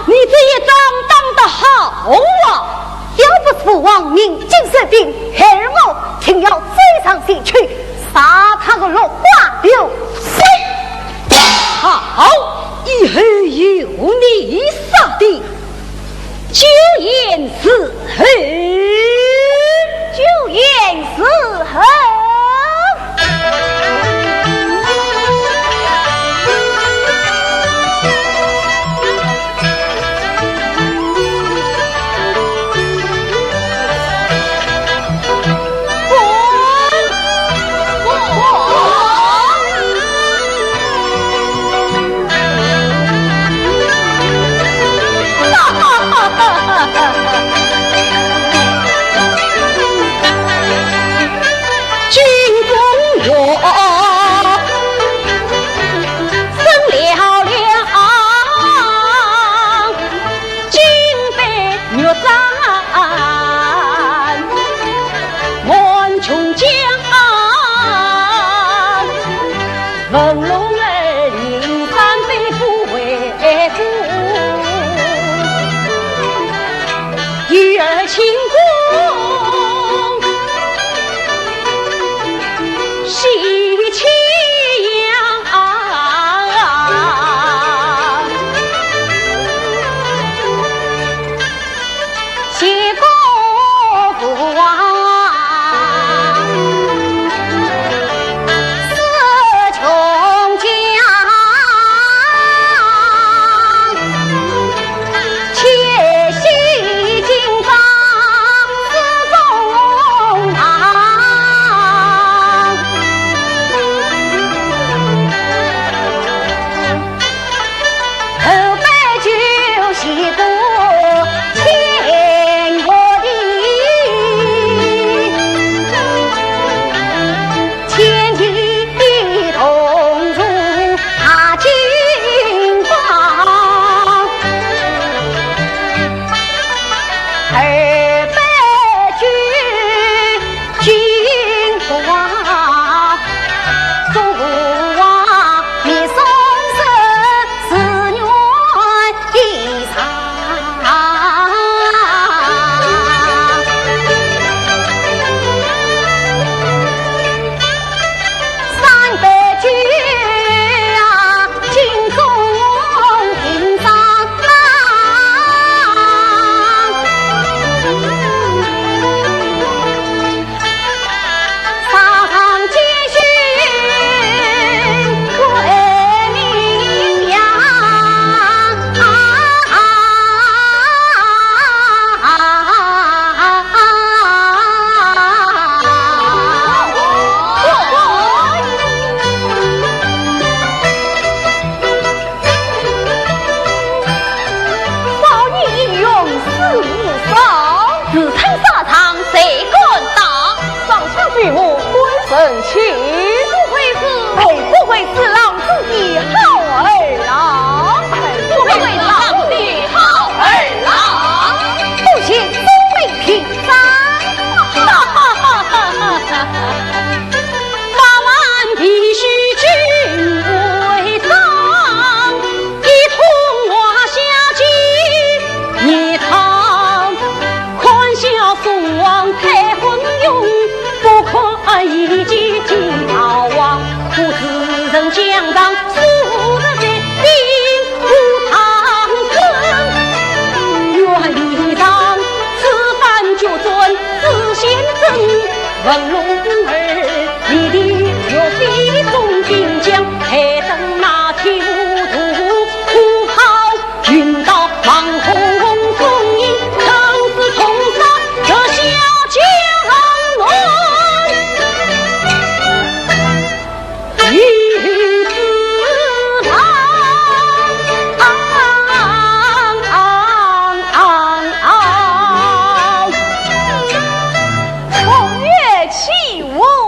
你这一仗当得好啊！要不是王明金士兵，孩儿我定要追上前去，杀他个落花流水。好，以后由你杀的，就言是后，就言是后。文龙儿，你的岳飞送金江，还等那天无途虎跑，云到忙轰轰送迎，生死冲杀这小江南，一字风月起舞。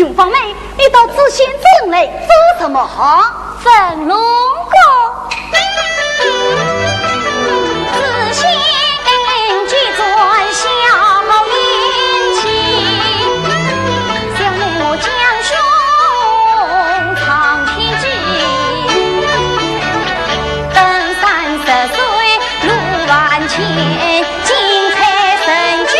军方妹，你到知县镇内做什么？整龙宫，知县既转小宴请，想念我将兄长天际，登30岁路万千，精彩神剧。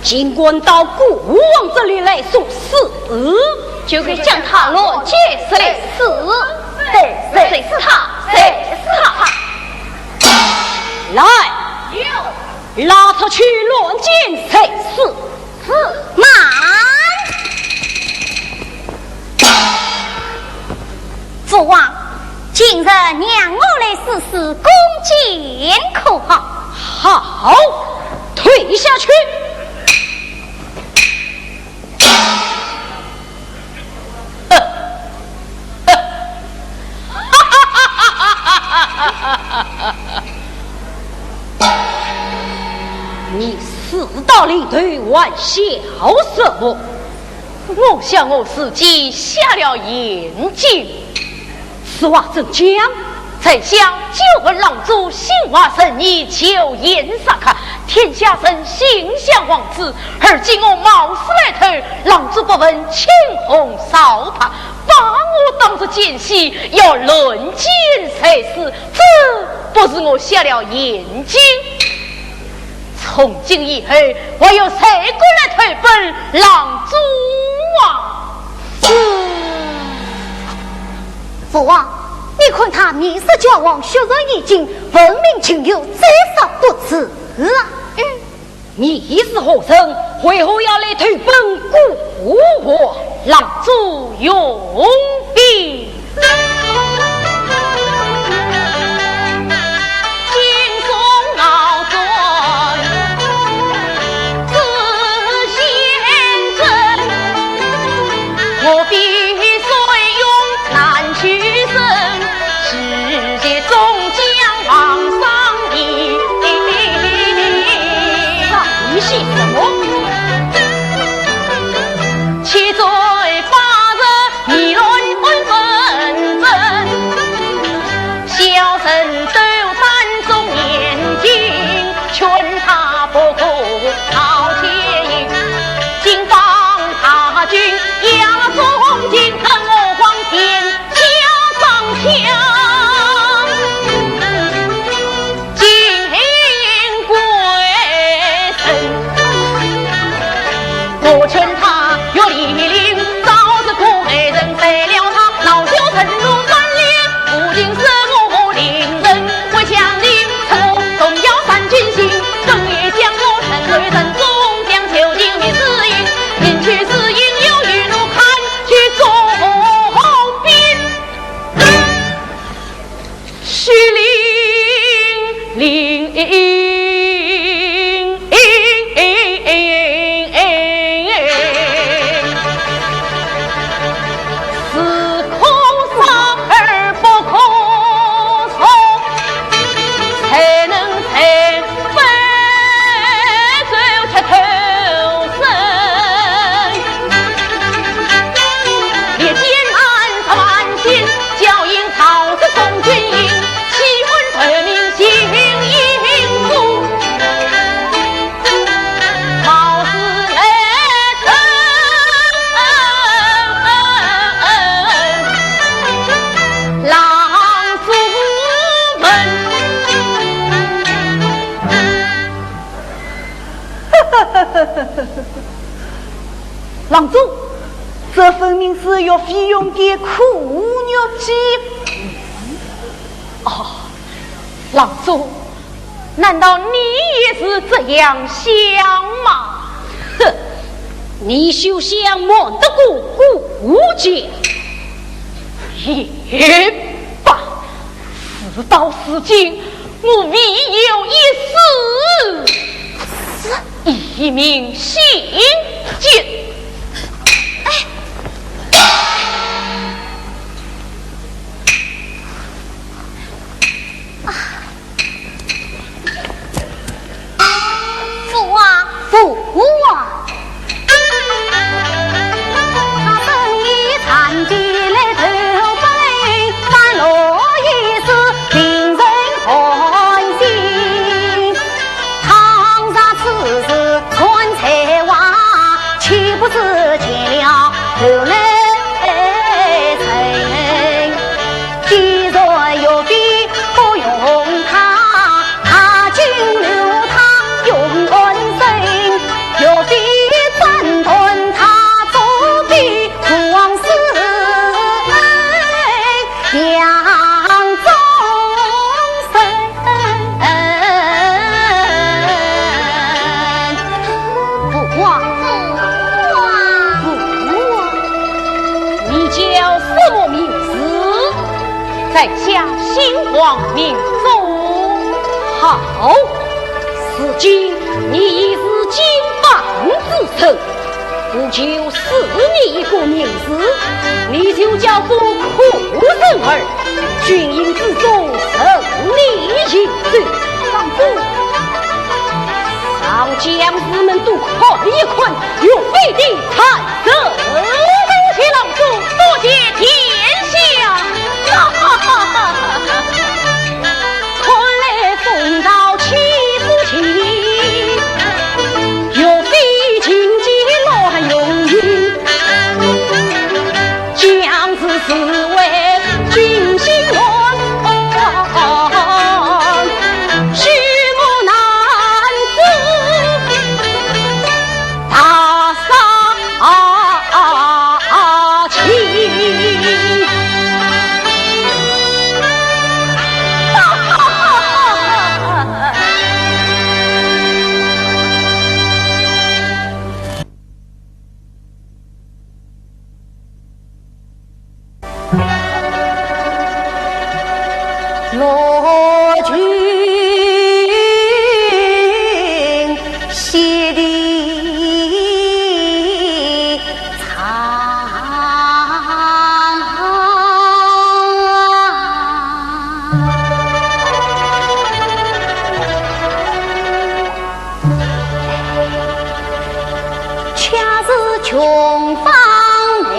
尽管到国王这里来送死，就可以将他乱箭谁死？谁是他？谁是他？来，拉他去乱箭谁死？慢！父王，今日娘我来试试弓箭可好？好，退下去。你死到里对玩笑什么？我想我自己下了眼睛。此话怎讲？丞相就和郎主兴华生意求言上看，天下生心向王子，而今我冒死来投，郎主不问青红皂白，把我当作奸细，要论奸才是，这不是我瞎了眼睛。从今以后，我有谁过来推本郎主啊？父王，你看他面色交往，血肉已经，闻名情友，再少不辞你是何人？为何要来推本故我？郎主永别。我必虽勇难取胜，世界终将往上移。你是什么？七嘴八舌议论纷纷，小声斗胆中眼睛，劝他不可朝前营，今防他军压中金城我黄天下上枪，金贵神，我劝他有理领，早是苦害人废了他，老朽沉入满脸，不仅是我令人为强力，趁我总要三军心，更也将我沉瑞人中将求尽灭死因，进去死因有余。郎中，这分明是要费用给苦肉计。哦，郎中，难道你也是这样想吗？哼，你休想瞒得过顾家。也罢，事到如今，我唯有一死，以命献剑。父啊，父啊！他生意残疾来头背，但我也是令人寒心。堂上此时传才华，岂不是见了头来人？既然有必不用他，他竟留他用恩生，有必斩断他左臂不枉死两终生。父啊，你叫什么名字？在下姓王名宗。好，如今你已是金榜之臣，不就是你一个名字，你就叫做苦人儿，军营之中胜利迎战。郎中，让将士们都看一看有费的才色。多谢郎中，多谢天下。看来风到起不起，有非情节乱用语，将士是为军心乱。须无男子大杀情。罗军西里长，恰是穷方内。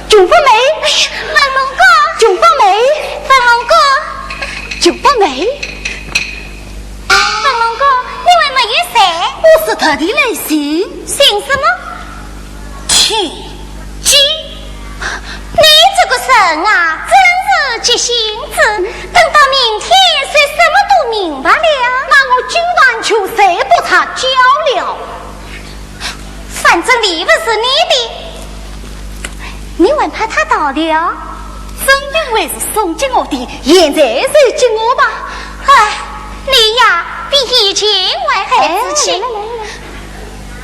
九凤梅，粉龙哥，九凤梅，粉龙哥，九凤梅，粉龙哥，你为没有谁？我是特地来信，信什么？天机。你这个神啊，真是急性子，等到明天谁什么都明白了，那我今晚就谁不差交了。反正礼物是你的，你问怕他到了，真的会是送给我的，现在就给我吧。哎，你呀比以前还孩子气。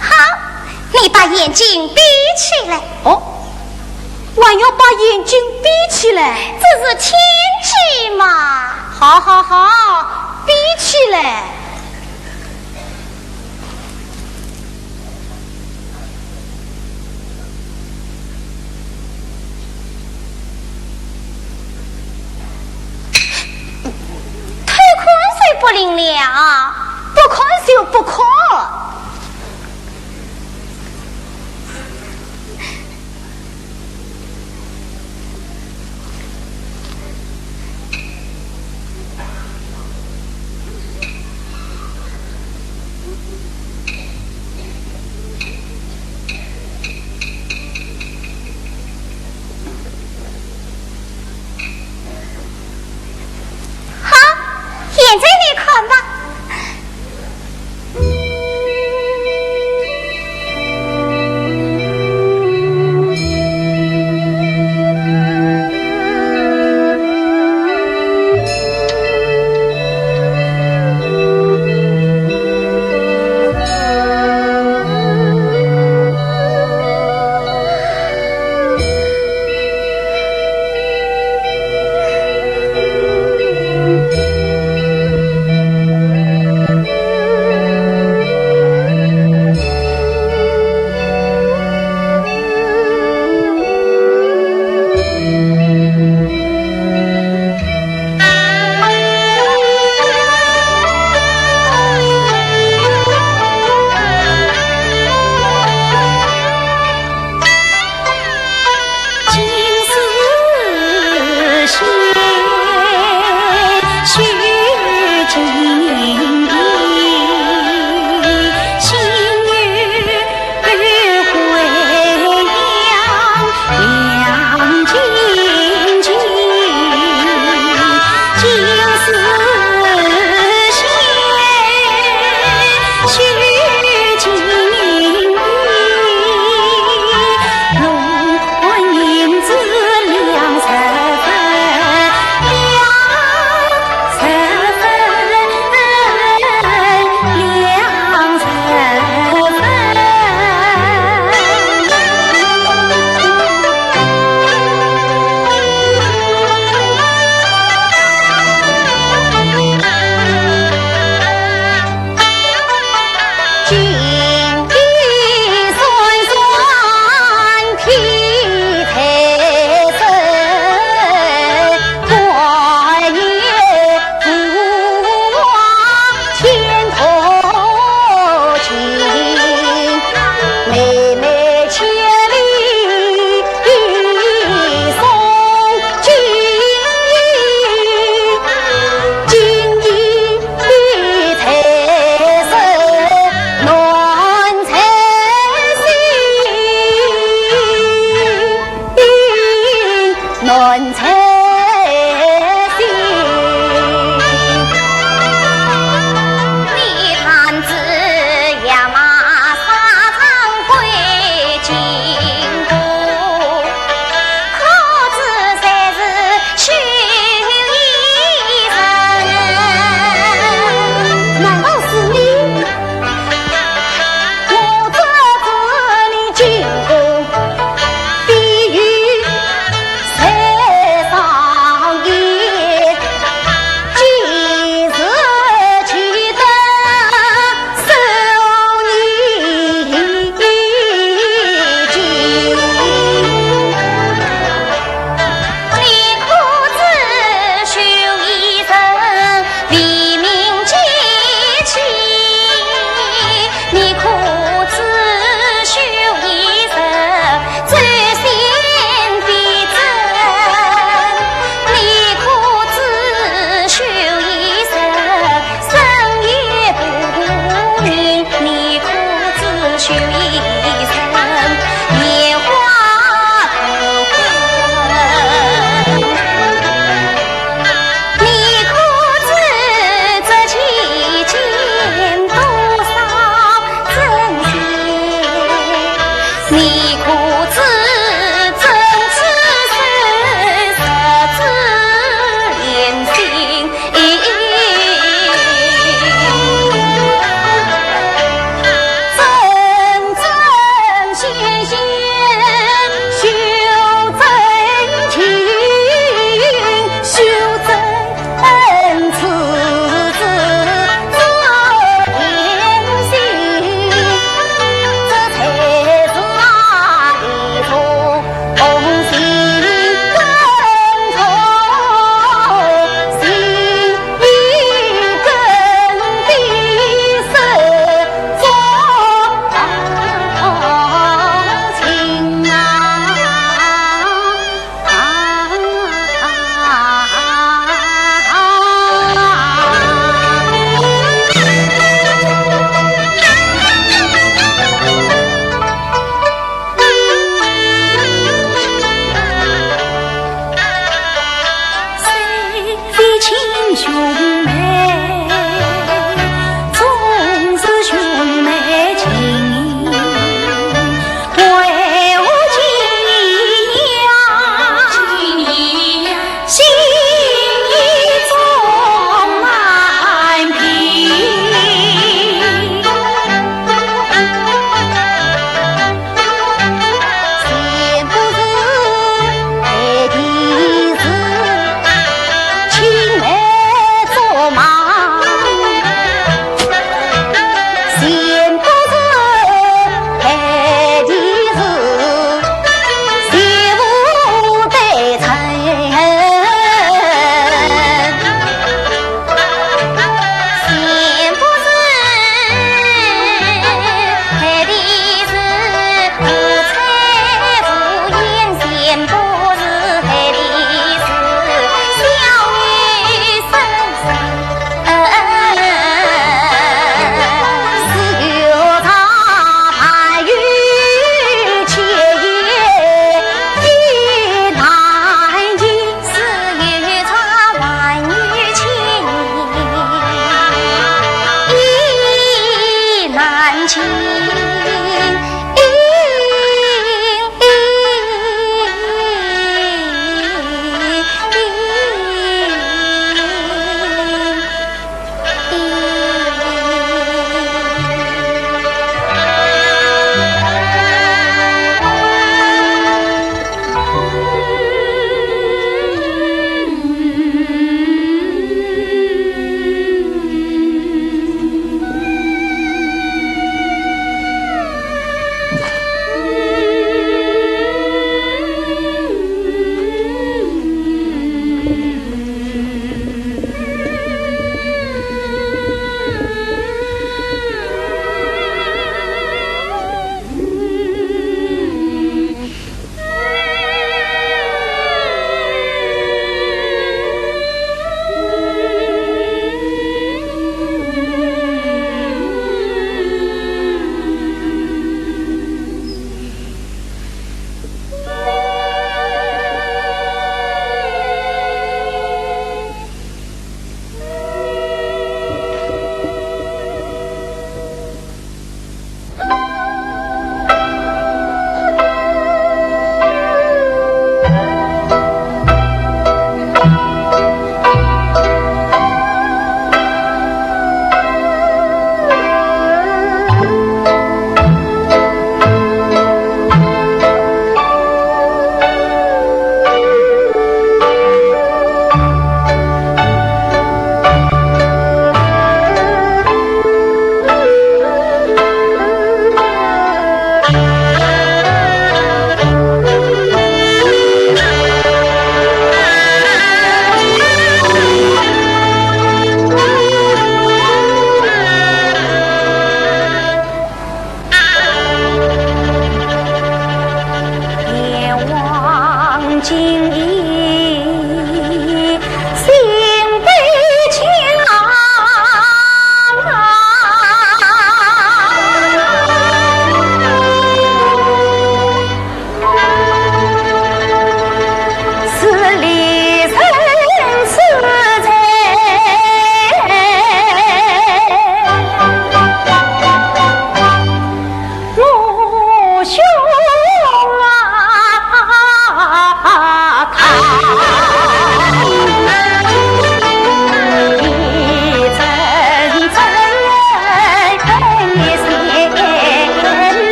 好，你把眼睛闭起来。哦，我要把眼睛闭起来，这是天气嘛。好好好，闭起来。不灵了，不可就不可。好，现在你看吧。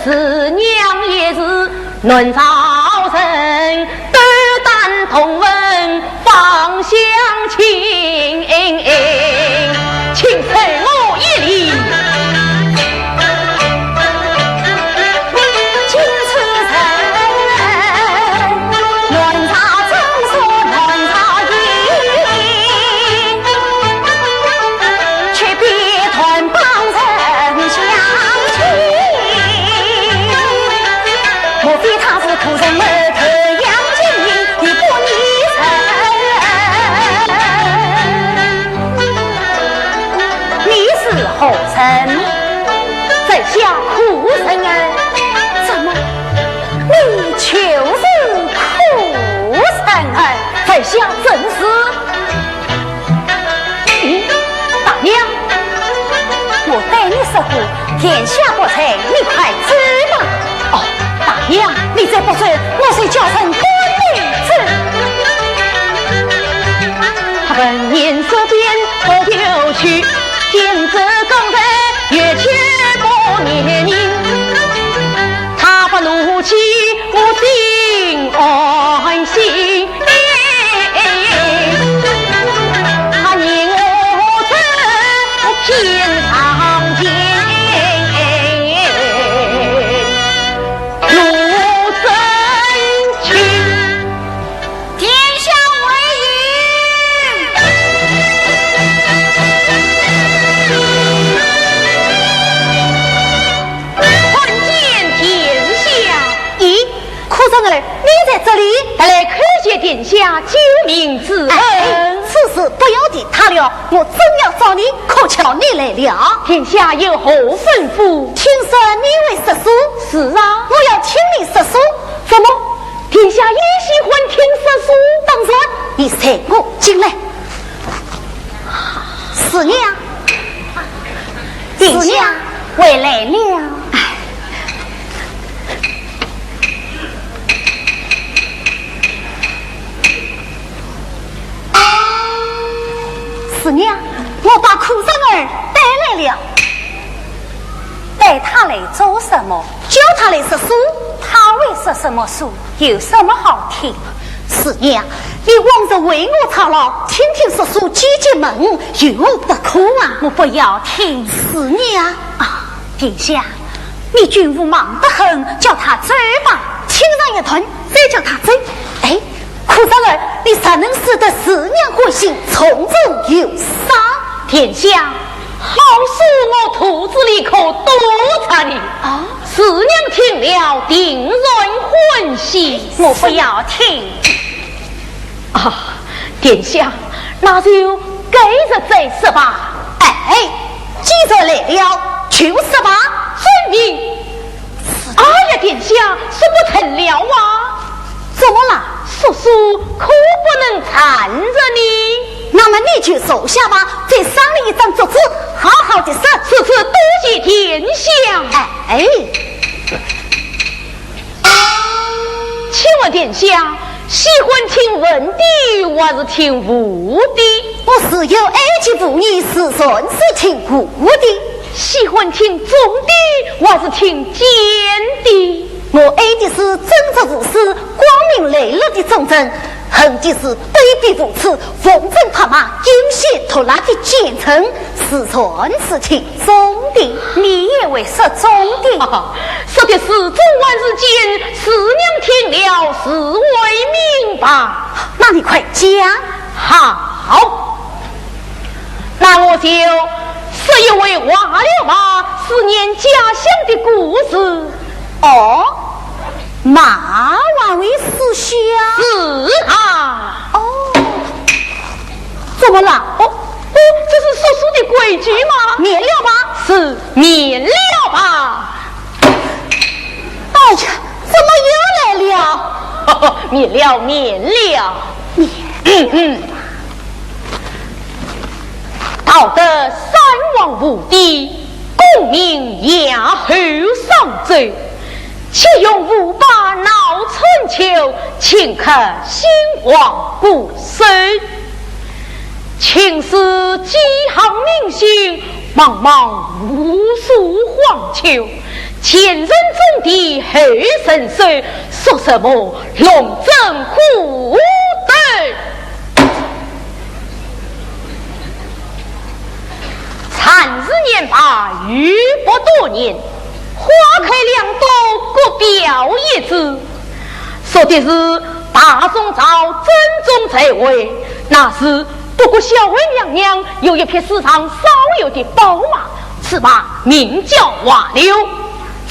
是娘也是论朝臣，斗胆同文方相亲，请随我一礼。后臣在下苦臣儿，怎么你就是苦臣儿？在下正是。大娘，我待你时候天下国粹，你快知吧。哦，大娘，你这不准，我虽叫声官女子。他本年色变不有趣，见子更在越缺不年龄。他不怒气，我心安心。他念我真偏常见。你在这里，来叩谢殿下救命之恩。此事不由得他了，我真要找你，可巧你来了。殿下有何吩咐？听说你为实书。是啊，我要听你实书。怎么？殿下也喜欢听实书？当然，你随我进来。师娘，殿下回来了。师娘，我把苦生儿带来了。带他来做什么？教他来识书。他会识什么书？有什么好听？师娘，你往日为我操劳，听听识书解解闷，有不可啊！我不要听。师娘啊，殿下，你军务忙得很，叫他走吧。听上一顿，再叫他走。哎，苦生儿，你怎能使得师娘欢心，从中有赏？殿下，好似我肚子里口多差你啊！师娘听了定然欢喜。我不要听啊！殿下，那就给着再说吧。哎，既然来了，就说吧。遵命。哎呀，殿下，说不成了啊！怎么了？叔叔可不能缠着你。那么你就坐下吧，再赏你一张桌子，好好的赏。此次多谢殿下。哎，请问殿下喜欢听文的还是听武的？我是有埃及妇女，是纯是听武的。喜欢听重的还是听简的？我爱的是真实无私、光明磊落的忠贞，恨的是卑鄙无耻、奉承拍马、阴险拖拉的奸臣，是纯是听忠的。你也会说忠的？说的是中万事间，师娘听了是为明白。那你快讲。好，那我就说一位瓦了吧4年家乡的故事。哦，马万为师兄。是啊。哦，怎么了？哦，这是叔叔的规矩吗？免了吧？是免了吧？哎呀，怎么又来了？免了，免了。道德三王五帝，功名亚后上奏。且用5把闹春秋，请客兴亡不收。秦时几行明星，茫茫无数黄秋。前人种地后生收，说什么龙争虎斗？残日年罢，余不多年。花开两朵，各表一枝。说的是大宋朝真宗在位，那时不过小魏娘娘有一匹市场少有的宝马，此马名叫瓦溜，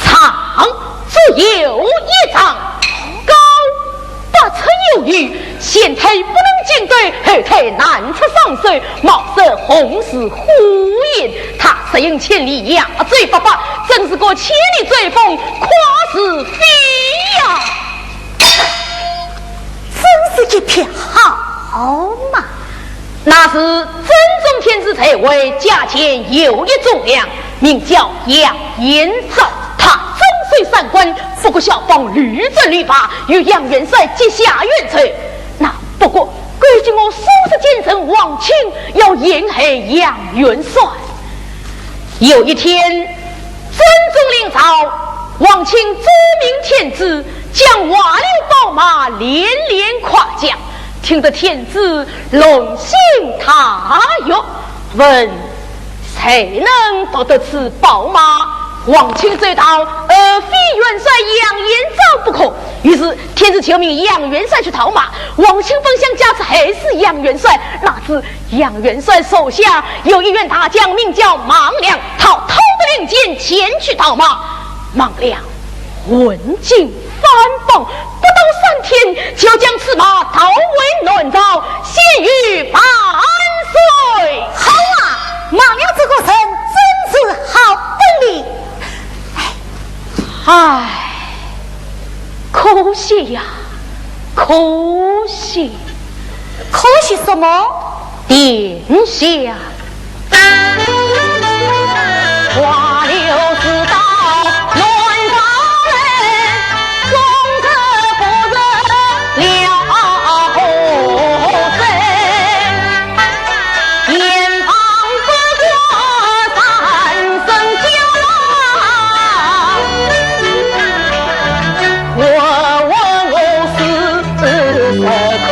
长足有1丈，高8尺有余，前腿不能进对，后腿难出上手，貌色红似虎眼，他适应千里鸭嘴巴巴，真是个千里追风夸是飞呀！真是一匹好马。那是真宗天子在位，驾前有一重量，名叫杨延绍，他终虽三官，不过效仿律政律法，与杨元帅结下冤仇。那不过规矩我收拾奸臣王庆，要掩黑杨元帅。有一天，真宗临朝，王庆奏明天子，将瓦流宝马连连夸奖。听得天子龙心大悦，问谁能夺得此宝马？王庆追道：非元帅杨延昭不可。于是天子求命杨元帅去讨马。王庆本想加持黑死杨元帅，哪知杨元帅手下有一员大将，名叫孟良，他偷得令箭前去讨马。孟良闻尽藩榜，不到3天，就将此马投为乱糟，献于万岁。好啊，孟良这个人真是好本领。唉，可惜呀，可惜。可惜什么？殿下，花流之道乱造人，终可不得了后生。严防不过三生交啊，我是可。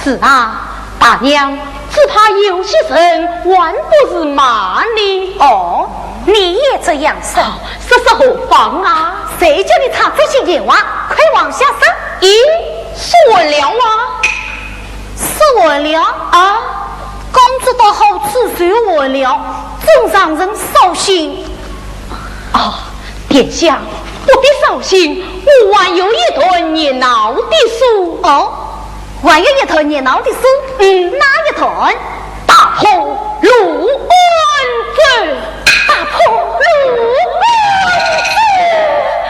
是啊，大娘，只怕有些人还不是骂你哦。你也这样说，这是何妨啊？谁叫你唱这些野话？快往下说。咦，是我了啊？是我了啊？公主到后此随我了，真让人扫兴。殿下不必扫兴，我还有一段热闹的书。还有一段热闹的书，哪一段？打破卢湾子，打破卢湾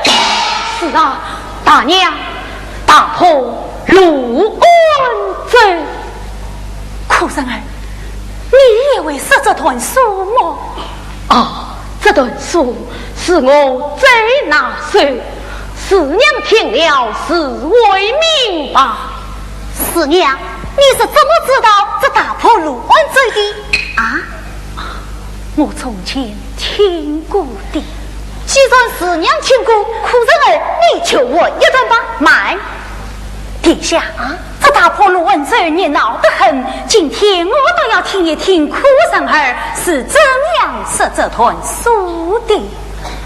子。是啊，大娘，打破卢湾子。苦生儿，你也会识这段书吗？这段书是我最拿手，四娘听了是为明白。四娘，你是怎么知道这打破卢湾子的？我从前听过的。既然四娘听过，苦人儿，你求我一段吧。慢，殿下这打破卢湾子热闹得很，今天我倒要听一听苦人儿是怎样识这段书的。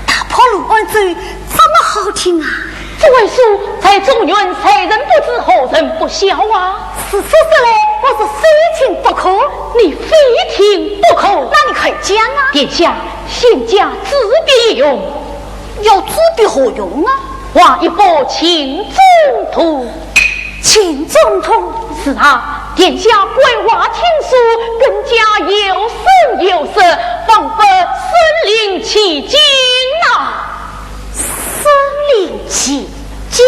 打破卢湾子这么好听啊！这位书在中原，谁人不知，何人不晓啊？是说来，我是非听不可。你非听不可，那你快讲啊！殿下，现价自别用，要自别何用啊？画一幅秦中图。秦中图是啊，殿下规划天书，更加有声有色，仿佛身临其境啊！身临其境。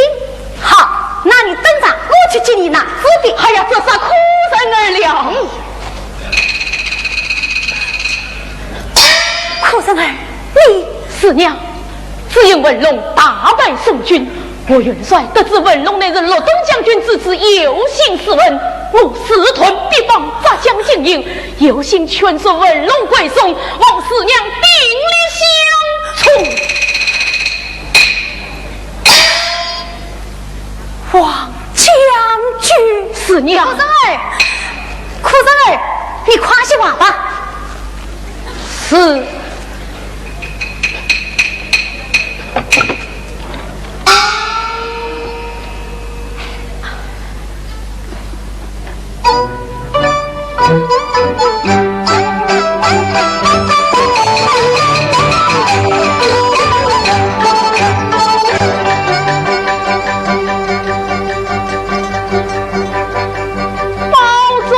好，那你等着，我去接你拿纸笔。哎呀，这是苦人儿了。苦人儿，你四娘，只因文龙大败宋军，我元帅得知文龙那人洛东将军之子有心私问，我私屯必帮扎将经营，有心劝说文龙归宋，望四娘鼎力相助。王将军，四娘，苦人儿，你夸些话吧。是。宝嘴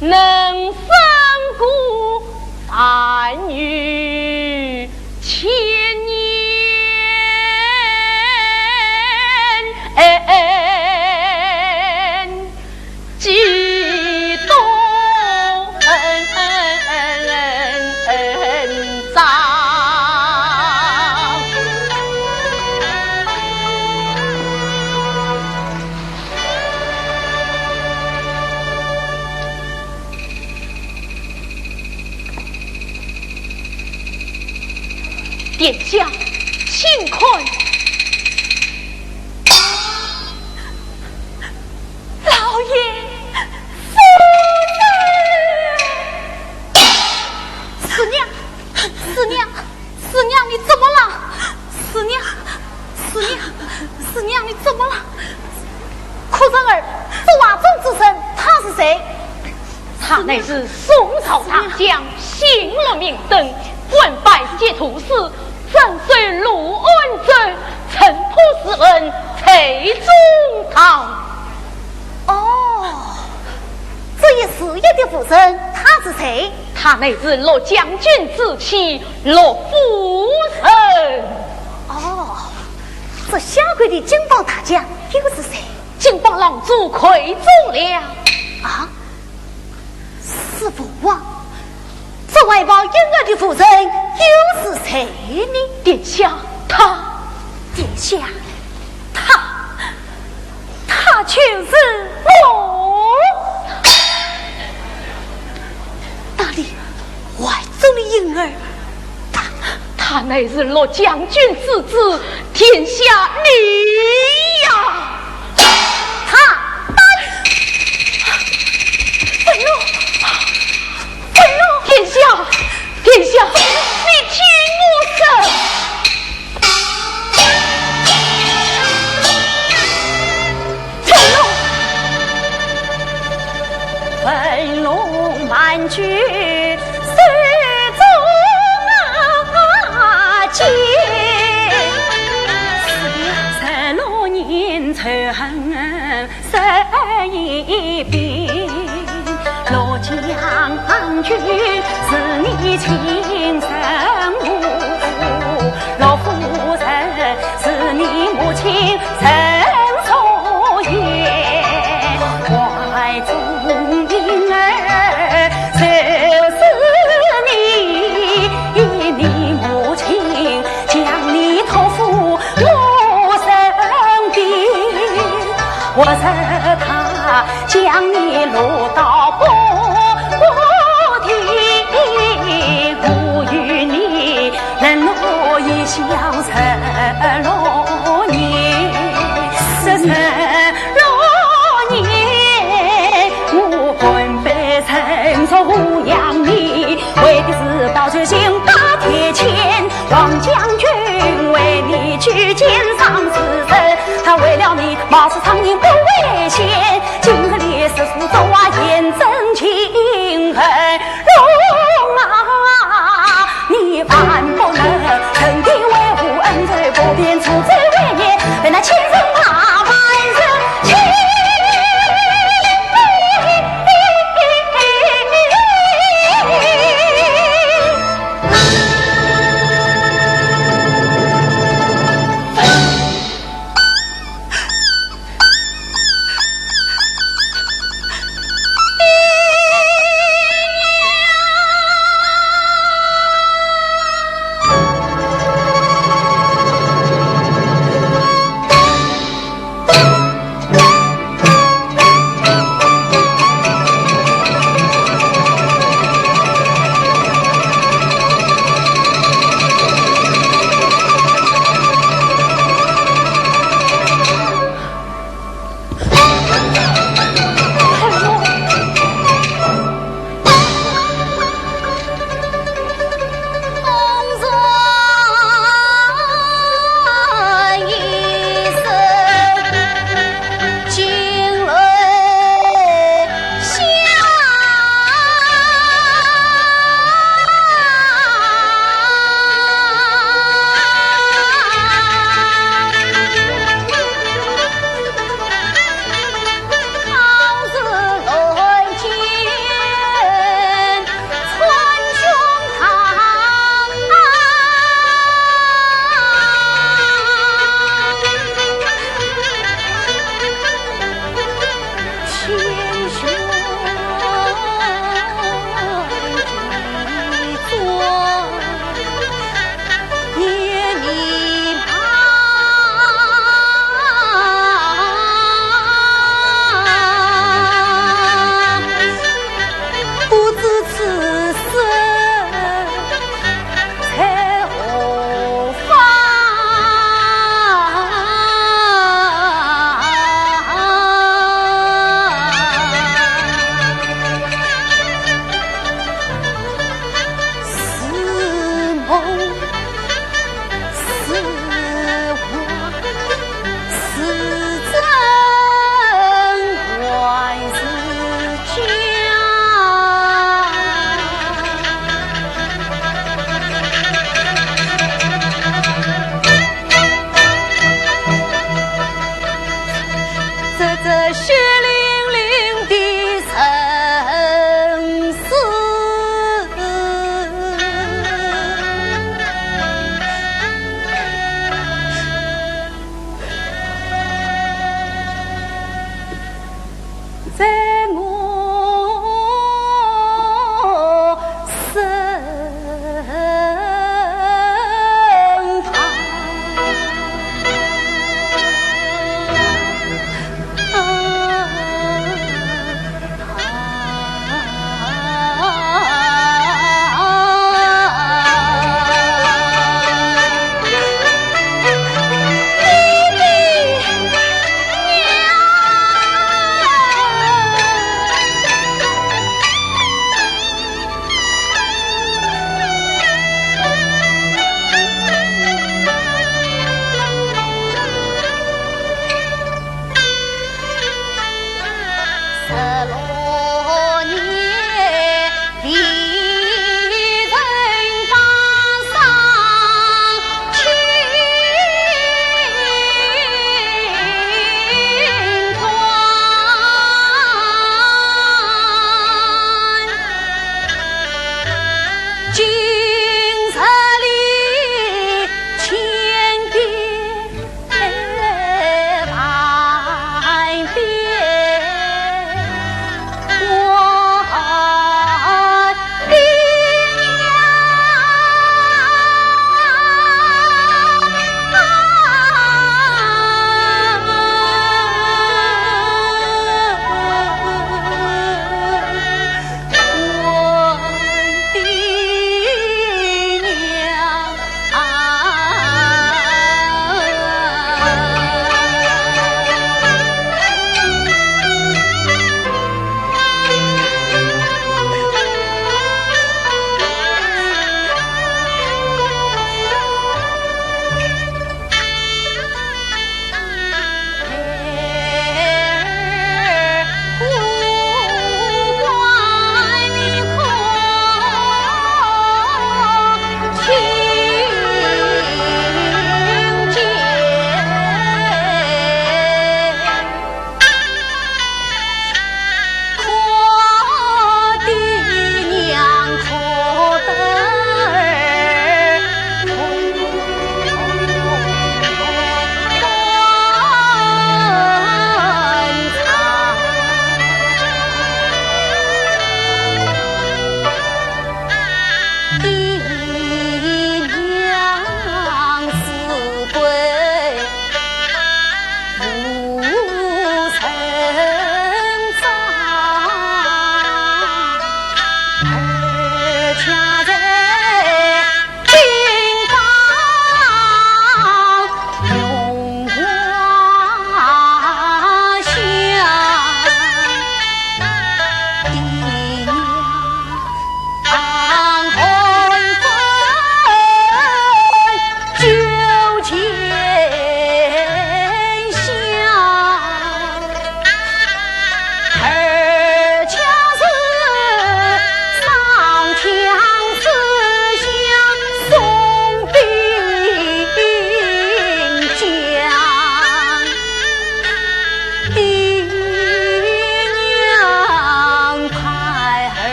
能三顾三女千年。几多脏，殿下，请看。师娘，你怎么了？哭生儿，这瓦中之身，他是谁？他乃是宋朝大将，姓了明灯，官拜节度使，征随陆安州，城仆师恩，崔中堂。哦，这一事业的夫人，他是谁？他乃是罗将军之妻，罗夫人。哦。这下跪的金榜大将又是谁？金榜郎主愧中了啊！师父王，这外邦婴儿的夫人又是谁呢？殿下，殿下，他就是我。大理外宗的婴儿。他乃是罗将军之子，天下你呀！愤怒！殿下，你听我说。愤怒满居。16年仇恨生一病，罗将军是你亲生母，罗夫人是你母亲曾所言，怀中婴儿就是你母亲将你托付我身边，我惹他将你落到波庭，我与你冷落一相16年，16年我本被曾所抚养你，为的是报仇心大铁签，王将军为你去见上死神，他为了你冒死苍蝇不危险，今日烈士苏州验证情恨，龙啊，你万不能趁地维护恩罪，不便出罪为孽，被那亲人骂万人情。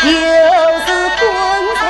又是棺材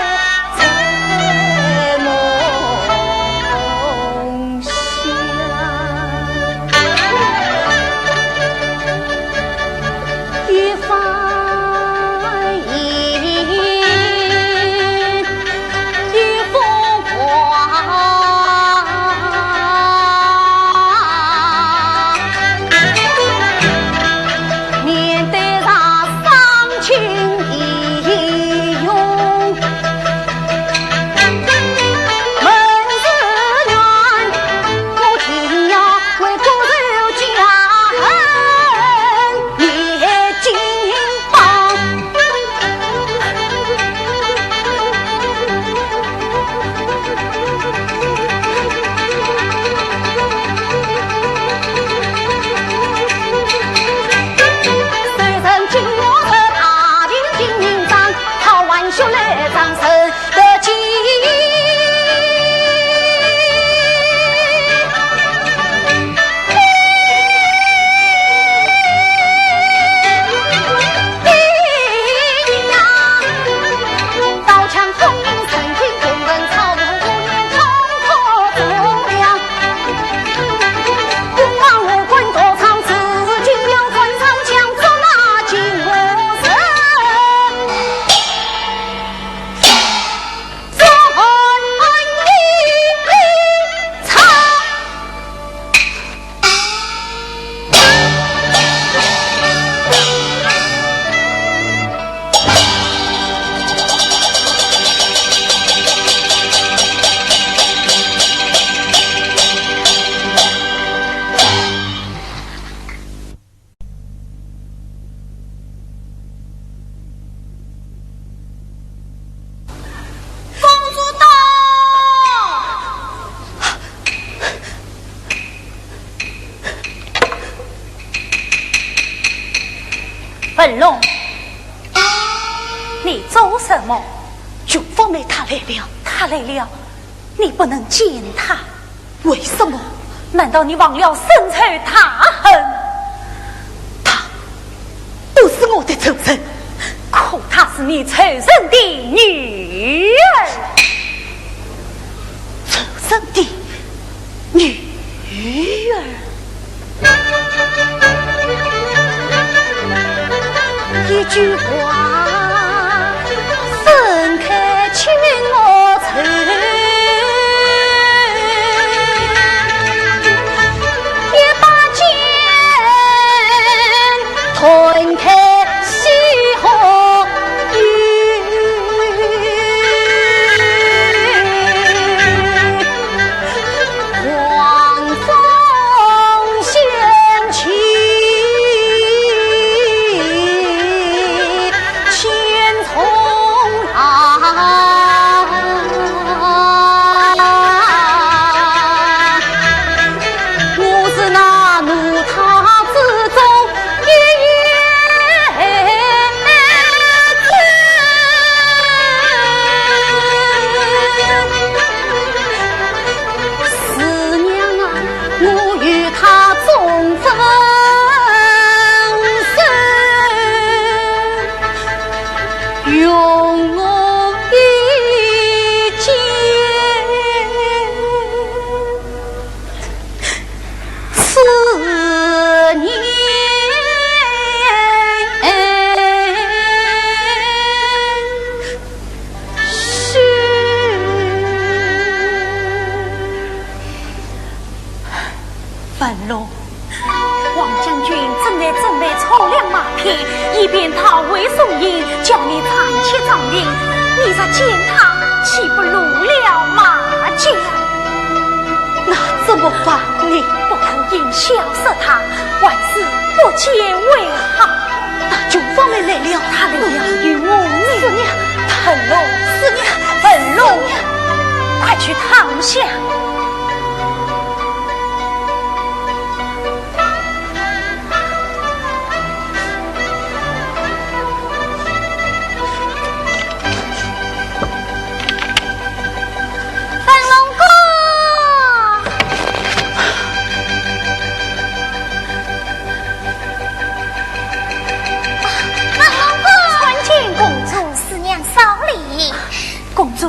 粉龙，你做什么？九方梅他来了，他来了，你不能见他，为什么？难道你忘了深仇大恨？他不是我的仇人，可她是你仇人的女儿，仇人的女儿。一句话分开情我愁，一把剑吞开西河雨，狂风掀起千重浪，我是那怒涛之中一叶子，师娘啊，我与他终分手，用我一剑刺年须。粉龙，王将军正在准备草粮马匹，以便他为送营，叫你长期长令。你若见他，岂不入了马脚？那怎么办呢？不可因小视他，万事不见为好。那九方梅来了，他来了，与我师娘，粉龙，师娘，粉龙，快去躺下。粉龙哥，粉龙哥，参见公主。师娘稍礼，公主，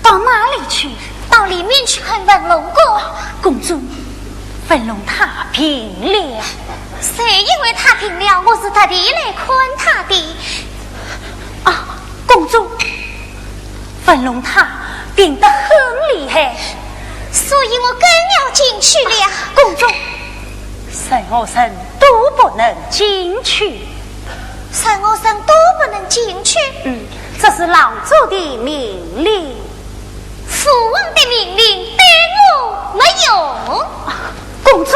到哪里去？到里面去看粉龙哥。公主，粉龙他平了。谁以为他平了？我是特地来看他的。啊，公主，粉龙他病得很厉害，所以我更要进去了。公主，沈我生都不能进去。沈我生都不能进去。这是老祖的命令。父王的命令对我没用。公主，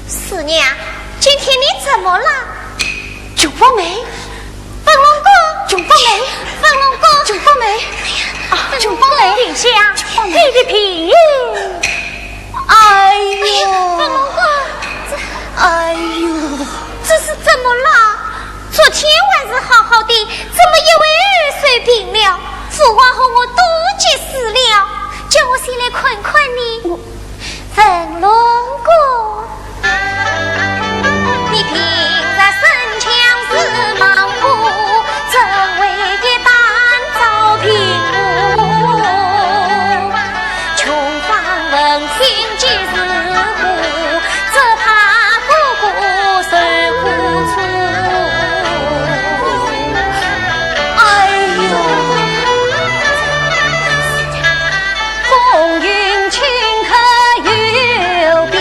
师娘，今天你怎么了？九方梅，粉龙哥，九方梅，粉龙哥，九方梅，九方梅，殿下，你的平yên。哎呦，粉龙哥，哎呦，这是怎么了？昨天还是好好的，怎么因为耳水病了？父王和我都急死了，叫我先来看看你。粉龙哥，你凭着身强似莽夫，怎为一般遭平误？穷方闻听即是苦，只怕哥哥受苦楚。哎呦，风云顷刻有变。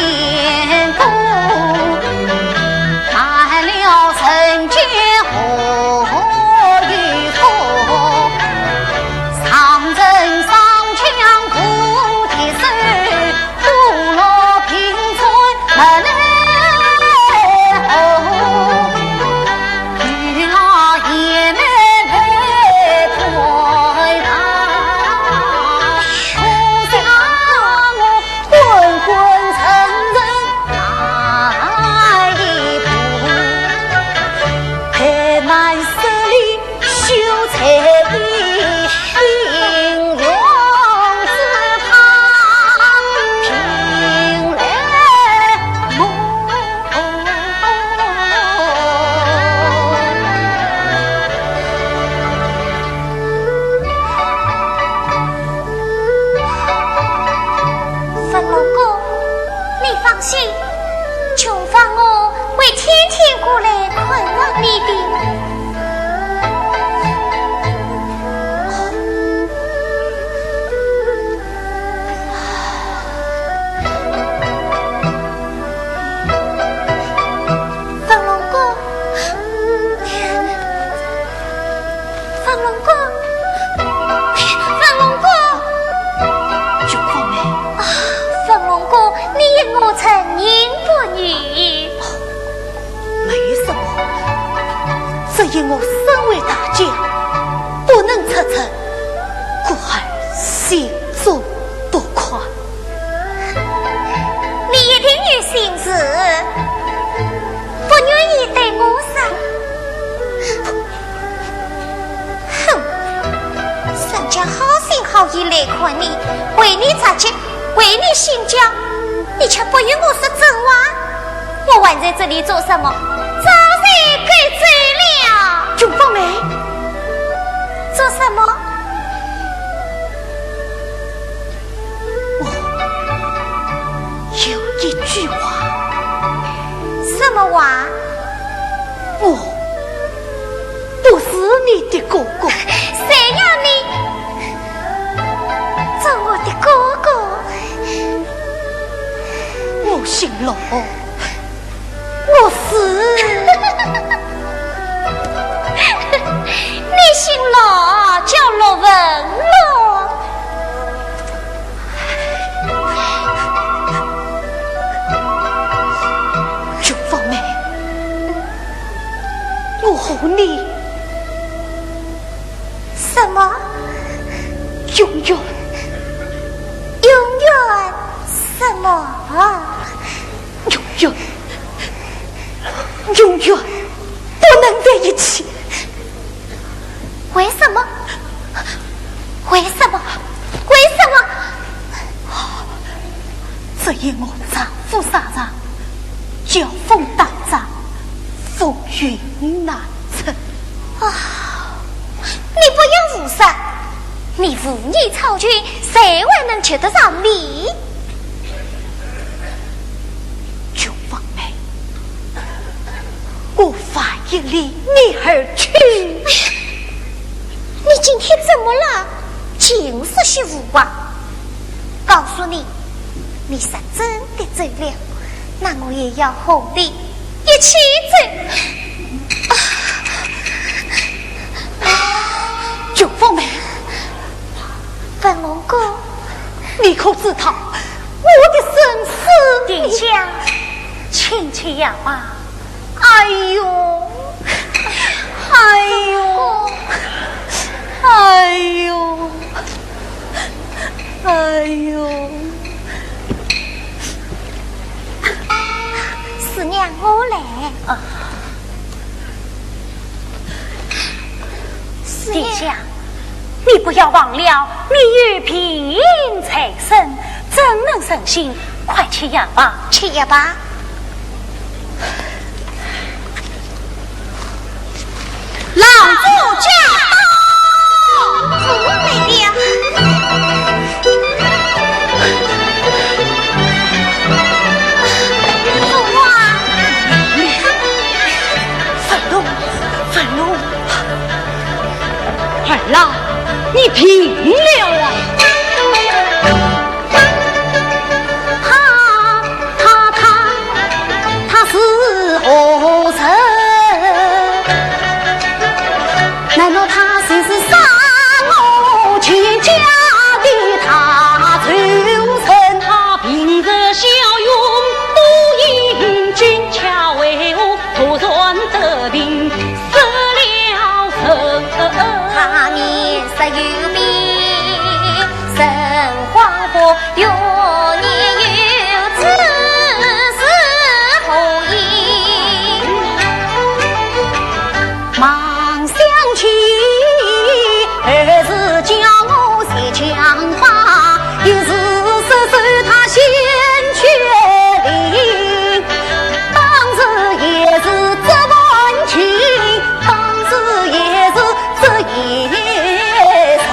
臣孤儿心中多宽。你一定有心事，不愿意对我说。哼，人家好心好意来看你，为你着急，为你心焦，你却不与我说真话。我还在这里做什么？早然该走了。九凤梅，做什么？有一句话。什么话？我不是你的哥哥。谁要你做我的哥哥？我姓罗，我是你姓罗，叫罗文罗。九凤梅，我和你什么？永远什么？永远不能在一起。为什么？为什么？为什么？只因我丈夫杀人，交锋打仗，风云难测。你不要胡说，你无意操军，谁还能求得上你？九凤梅，我反应离你而去。你今天怎么了？尽是虚无啊！告诉你，你是真的走了，那我也要和你一起走。九凤梅，本龙哥，你可知道我的生死？殿下，请起呀吧。哎呦，哎呦，哎呦，哎呦！是娘我来。殿下，你不要忘了，你有平财神，怎能省心？快去呀吧，去呀吧。老主驾到，主来了。父啊！愤怒！儿郎，你平了啊！他是何人？难道他就是杀我全家的他仇人？他平日骁勇，不应军巧为我突然得病失了神。他年实有病，神荒佛有年有子，是后因。忙想起儿子叫我写枪法，又是收他先却灵，当时也是这万情，当时也是这夜愁。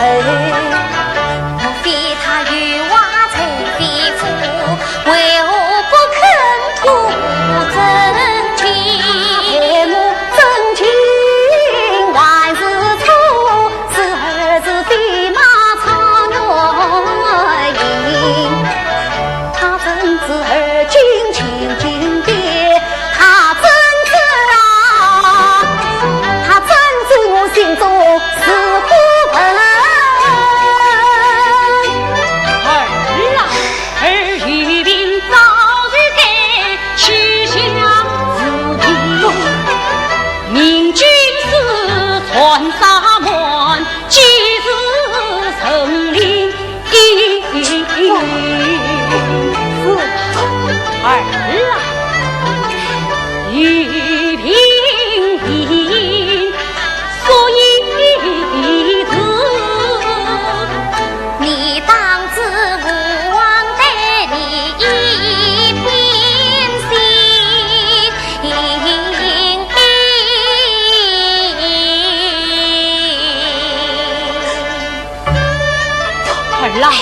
啦，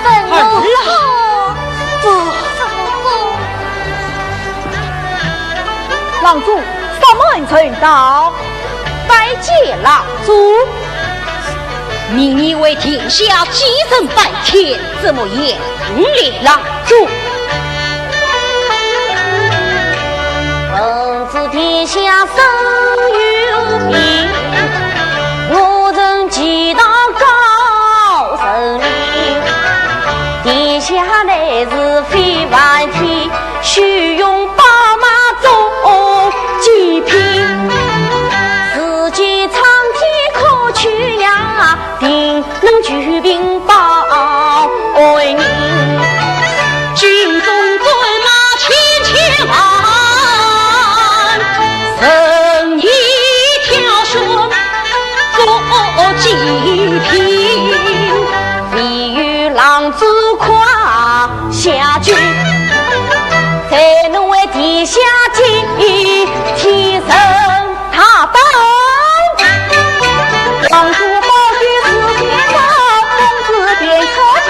儿啦，不，郎主，什么程到？拜见郎主。命你为天下基层拜天，怎么严厉郎主？奉旨天下生有命，我曾祈祷高神灵。天下乃是非凡天，须用宝马中极品。世间苍天可取呀，定能举兵保为民。军中军马千千万。生一条血做极品，必与郎主胯下军，才能为天下尽提升他本。郎主保举四天高，公子便可亲，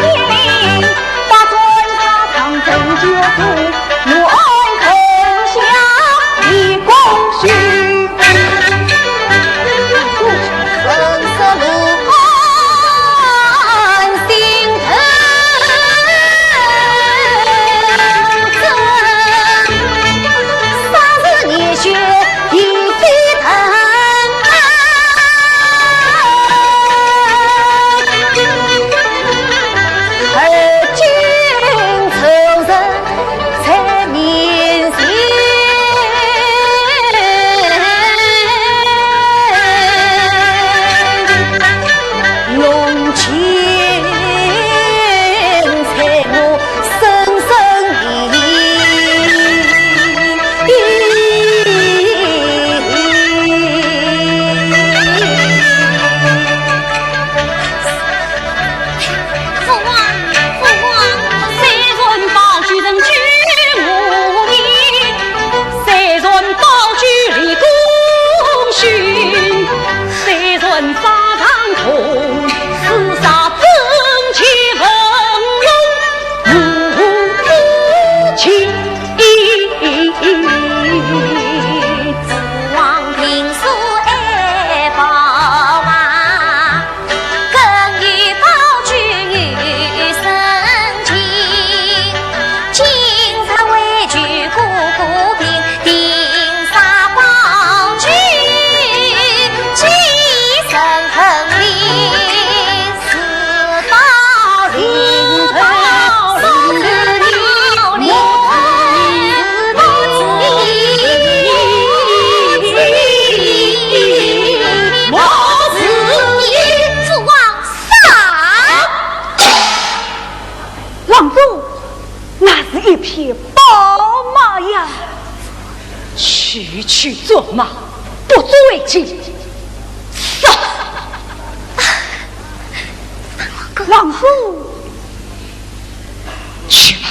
把尊他当真救主，我肯下一功勋。去做马，不足为奇。走，郎主，去吧。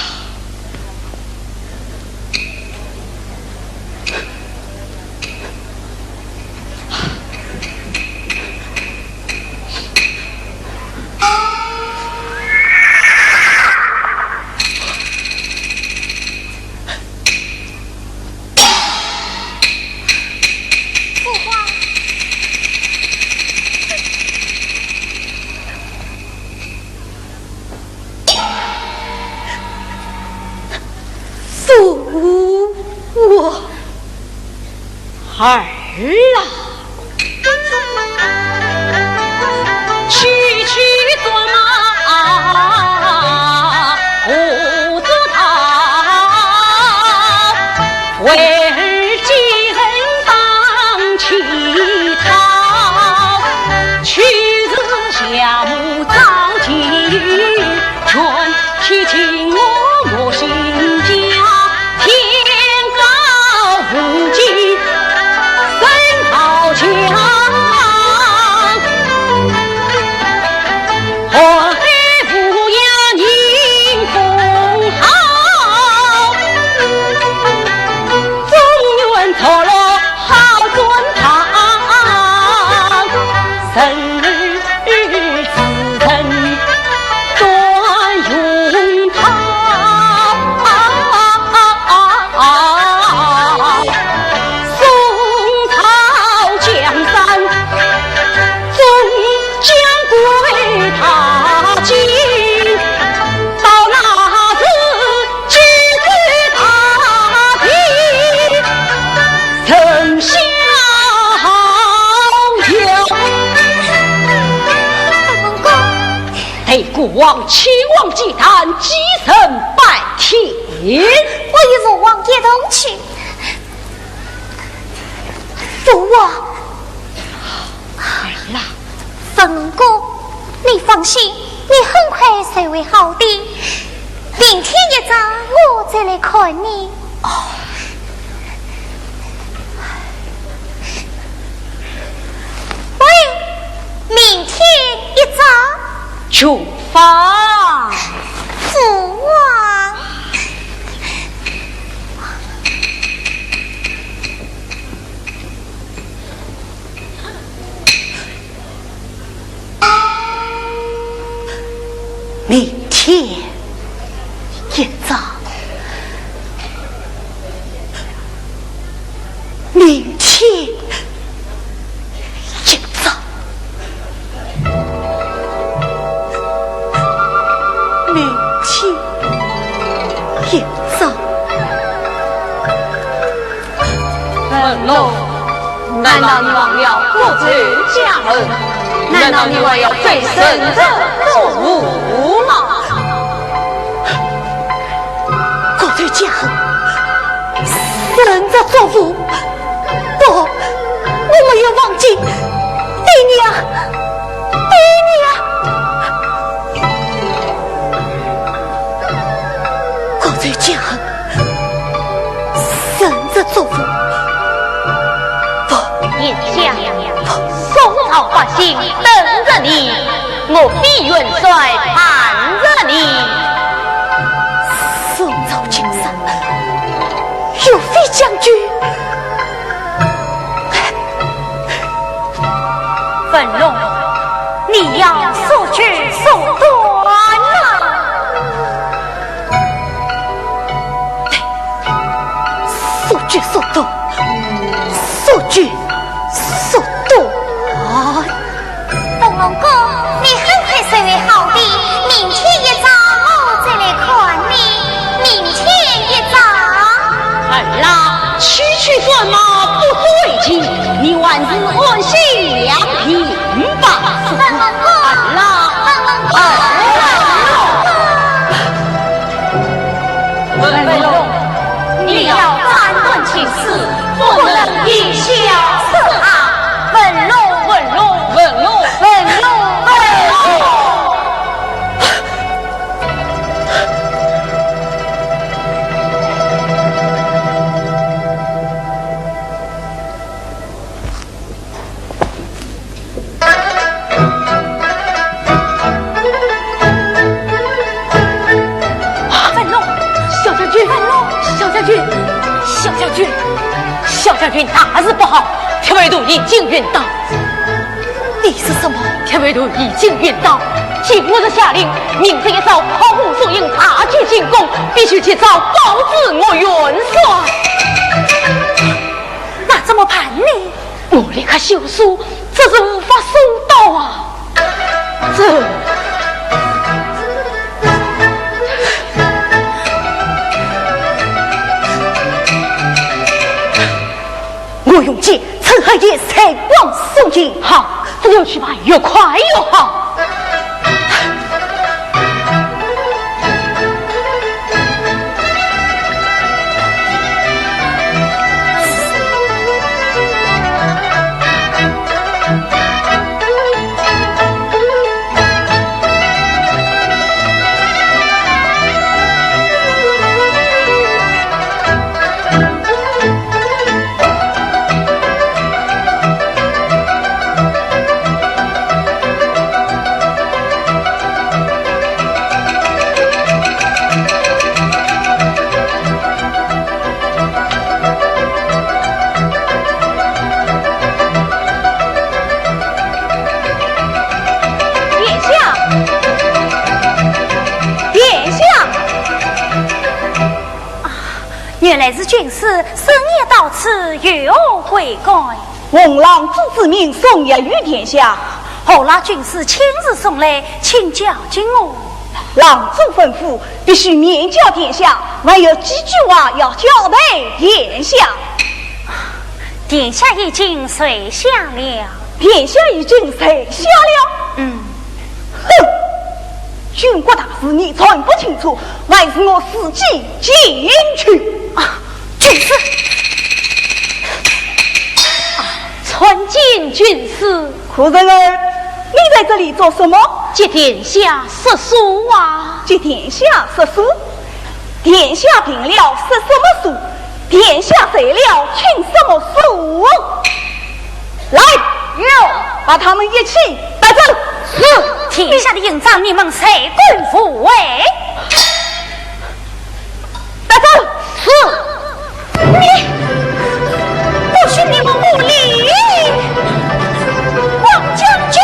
儿啊，区区做马护着他，为儿几人当乞讨，去日下母早起，全提醒我心家，天高无际。父王前往祭坛，祭神拜天。我与父王一同去。父王，儿啦，凤哥，你放心，你很快才会好的。明天一早我再来看你。哦。喂，明天一早出发。父王。明天一早，明天一早，明天一早。文龙，难道你忘了国贼家恩？难道你还要对神者作恶吗？国贼家恩，神者作福。不，我没有忘记爹娘，爹娘。国贼家恩，神者作福。眼下宋朝百姓等着你，我必元帅盼着你。宋朝青山，岳飞将军，文龙，你要速去速断啊！速去速断，速去速断。东龙哥，你很快就会好的。明天一早我再来看你。明天一早。儿啦，区区断马不足为奇，你万事安心两平吧。东龙哥，儿啦，文龙，你要斩断情丝，不能以小失大。文龙，文龙，文龙，文龙，文龙。小将军大事不好，铁卫都已经晕倒。你是什么？铁卫都已经晕倒，继我的下令，明天一早炮火速营大举进攻，必须及早告知我元帅。那怎么办呢？我立刻修书，这是无法送到啊！这。我用剑趁黑夜才往送进。好，这就去吧，越快越好。原来是军师深夜到此，有悔改。奉郎主之命送也于殿下，后来军师亲自送来，请教金吾。郎主吩咐，必须面教殿下，还有几句话要交代殿下。殿下已经随下了。殿下已经随下了。哼，军军国大事你全不清楚，还是我自己进去啊！军师，传进军师，夫人儿，你在这里做什么？接殿下食书啊！接殿下食书？殿下病了食什么书？殿下谁了请什么书？来，把他们一起带走。是天下的营长，你们谁敢护卫？带走。是。你，不许你们无礼！王将军。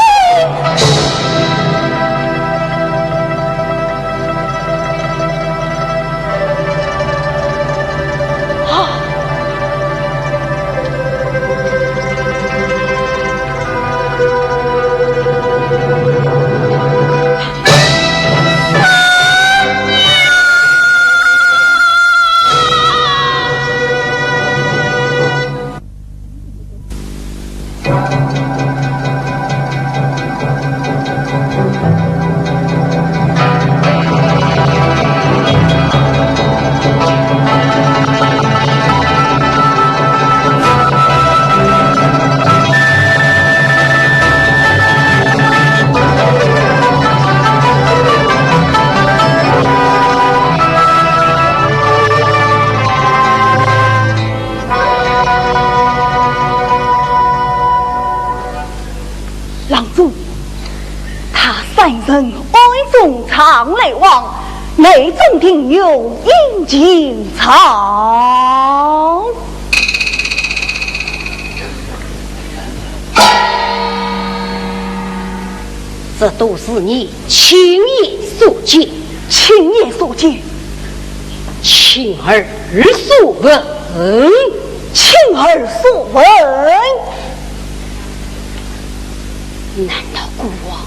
常来往，内中定有阴茎草。这都是你亲眼所见，亲眼所见，亲耳所闻，亲耳所闻。难道国王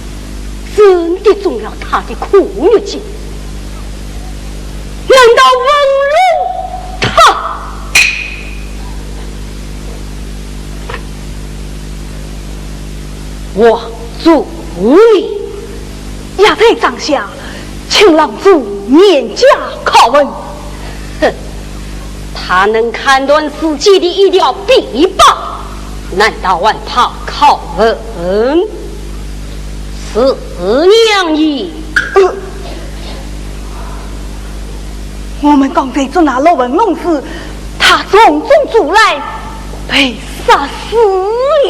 真的中了他的苦肉计？难道侮辱他？我主你亚太帐下，请郎主免驾拷问。哼，他能判断自己的一条臂膀，难道还怕拷问？是娘意。我们刚才做那罗文龙时，他从中阻来，被杀死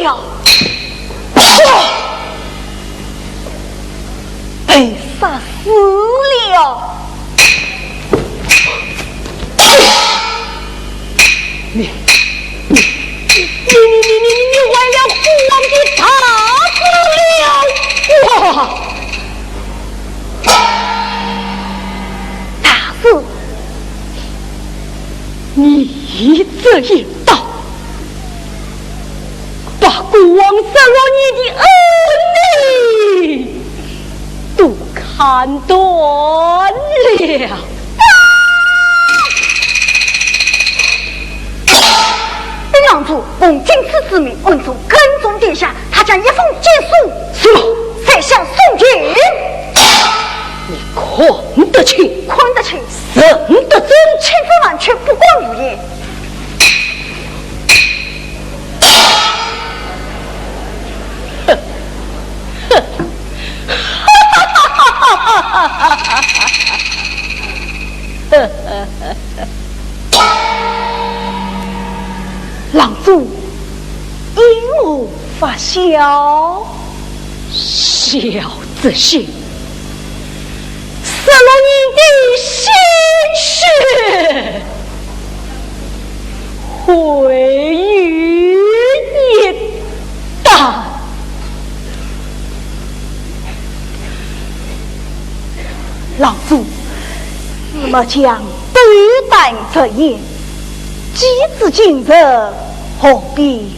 了。被杀死了。你为了父王的大事了！哇！大事！你这一刀，把国王杀了你的儿女都看断了。郎主奉金赐之命，稳住跟踪殿下，他将一封简书什么才向送去。你宽得起，宽得起，神得真，千真万确，不光如也。郎主因我发笑，小子心，杀了你的鲜血，回于一旦。郎主，司马将对待这言，机智今日何必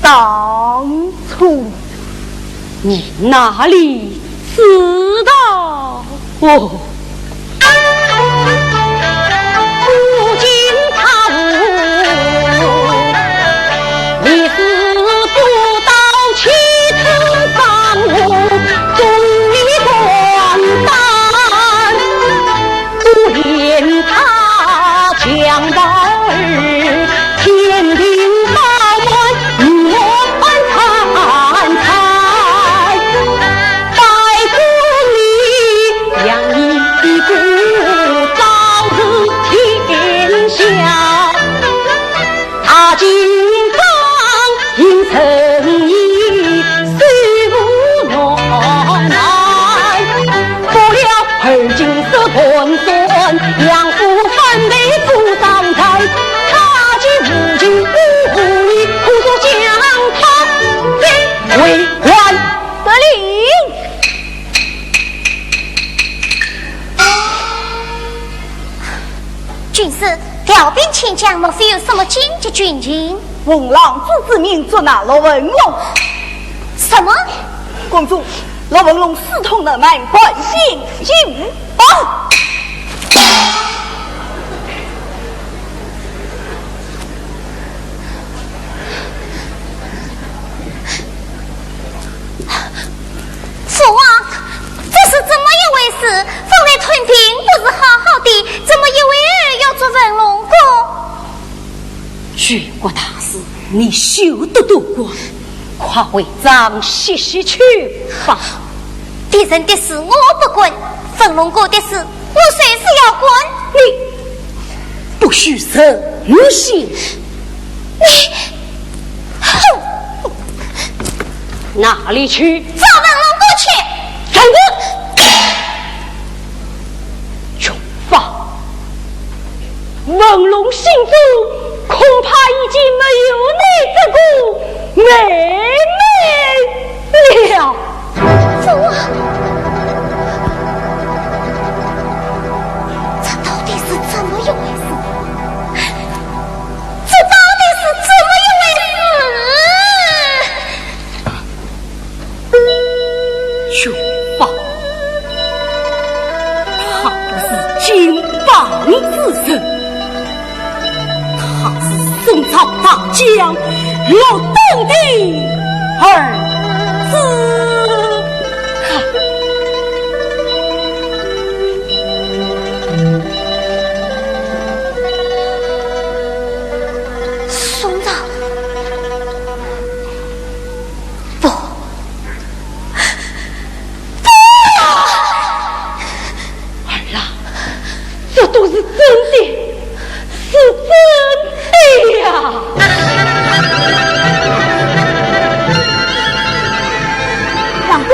当初？你哪里知道？哦，如今他无，你是不到其次方物，终于断当。混孙，养父反对不当战，他既无情无故意，胡作将他给为官。得令。军师调兵请将，莫非有什么紧急军情？文郎主之命捉拿罗文龙。什么？公主，罗文龙私通了满百姓进报。父王，这是怎么一回事？方才屯兵不是好好的，怎么一会儿要做文龙宫？举国大事，你休得多管，快回帐细细去吧。敌人的事我不管，文龙宫的事我随时要管。你不许生心！你，哼！哪里去？找文龙宫去！站稳！穷放！文龙行踪，恐怕已经没有你这个妹妹了。父王，这到底是怎么一回事？这到底是怎么一回事？穷放！他不是金榜之身，他是宋朝大将罗东的儿子。宋朝不，儿啊，这都是真的，是真的呀！郎中，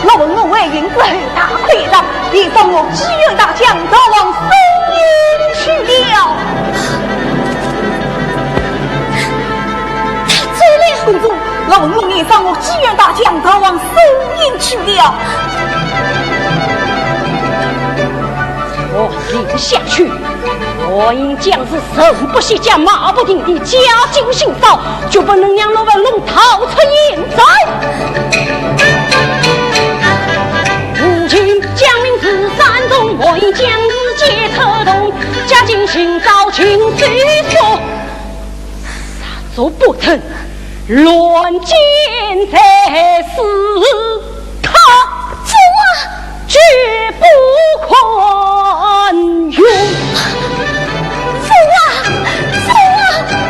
罗文龙为云之后大溃让，连上我几员大将都往松阴去了。公主，罗文龙连上我几员大将都往松阴去了。我领下去，我因将士神不息加马不停地加紧行造，就不能让罗文龙逃出现在。如今将领至山中，我因将士皆策动，加紧行造，请随说。杀足不成，乱箭在死，他父王绝不宽容。父王，父王，父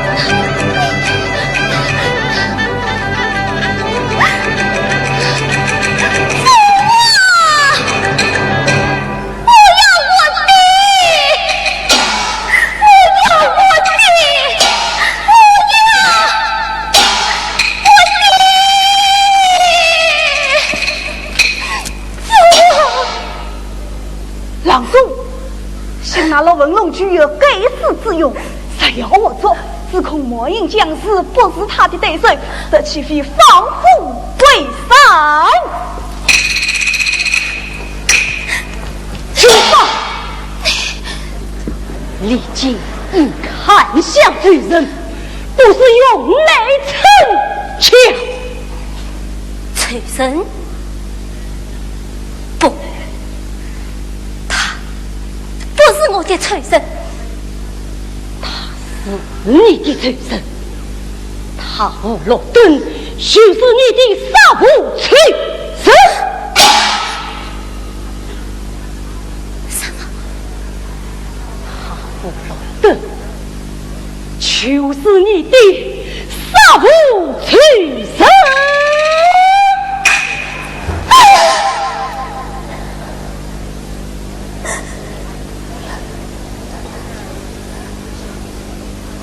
王，我要我的，我要我的，郎中，想拿了文龙具有该死之用，谁要我做？只恐魔影将士不是他的对手，这岂非放虎归山？去吧！历经一看相之人，不是用来逞强。崔生，不，他不是我的崔生，你的崔生，他和罗登就是你的杀父崔生。什么？他和罗登就是你的杀父崔生。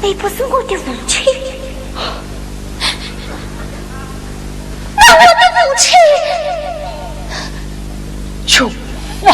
你不是我的父亲，那我的父亲穷啊！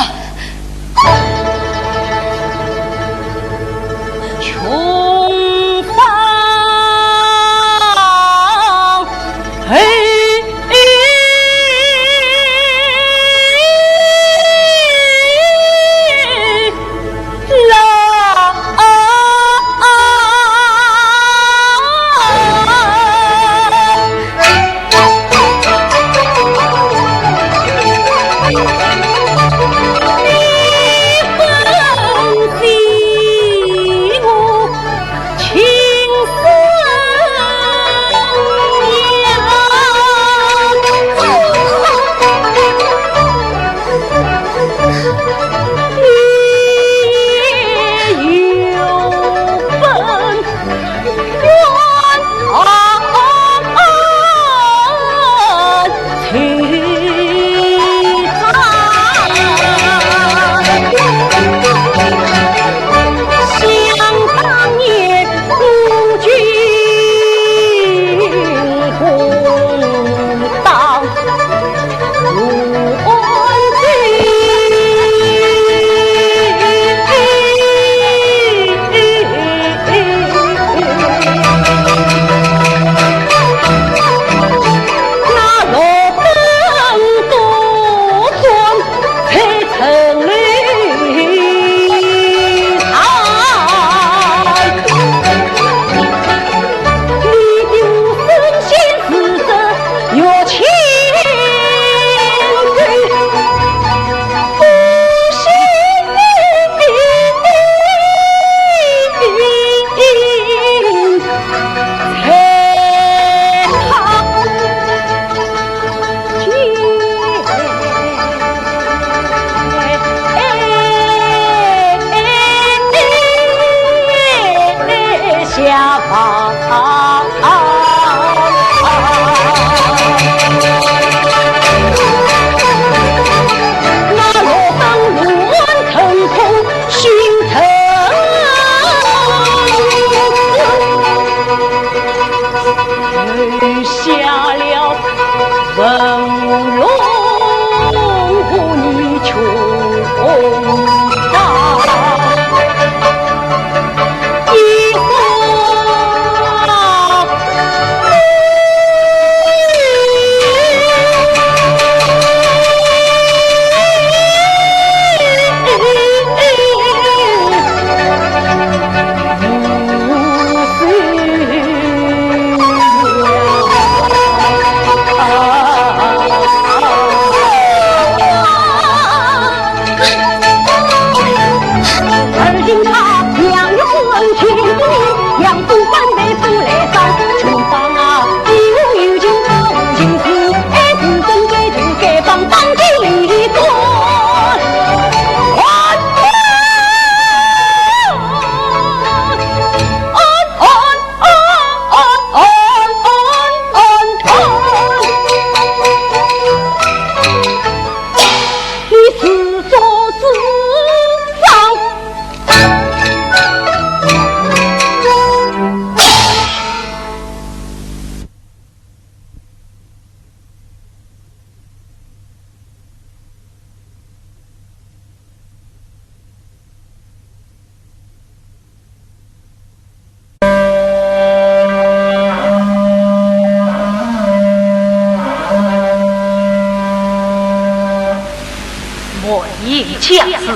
我应将死，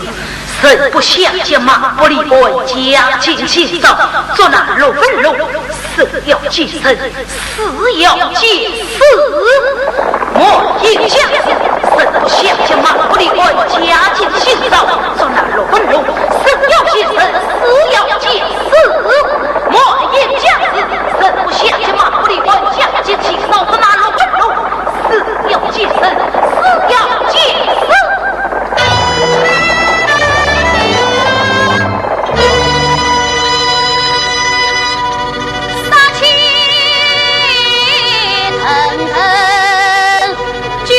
谁不想将马不离我家进行走，做那路分路，死要祭生，死要祭死。我应将死，谁不想将马不离我家进行走，做那路分路，死要祭生，死要祭死。我应将死，谁不想将马不离我家进行走，做那路分路，死要祭生，死要祭死。君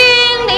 临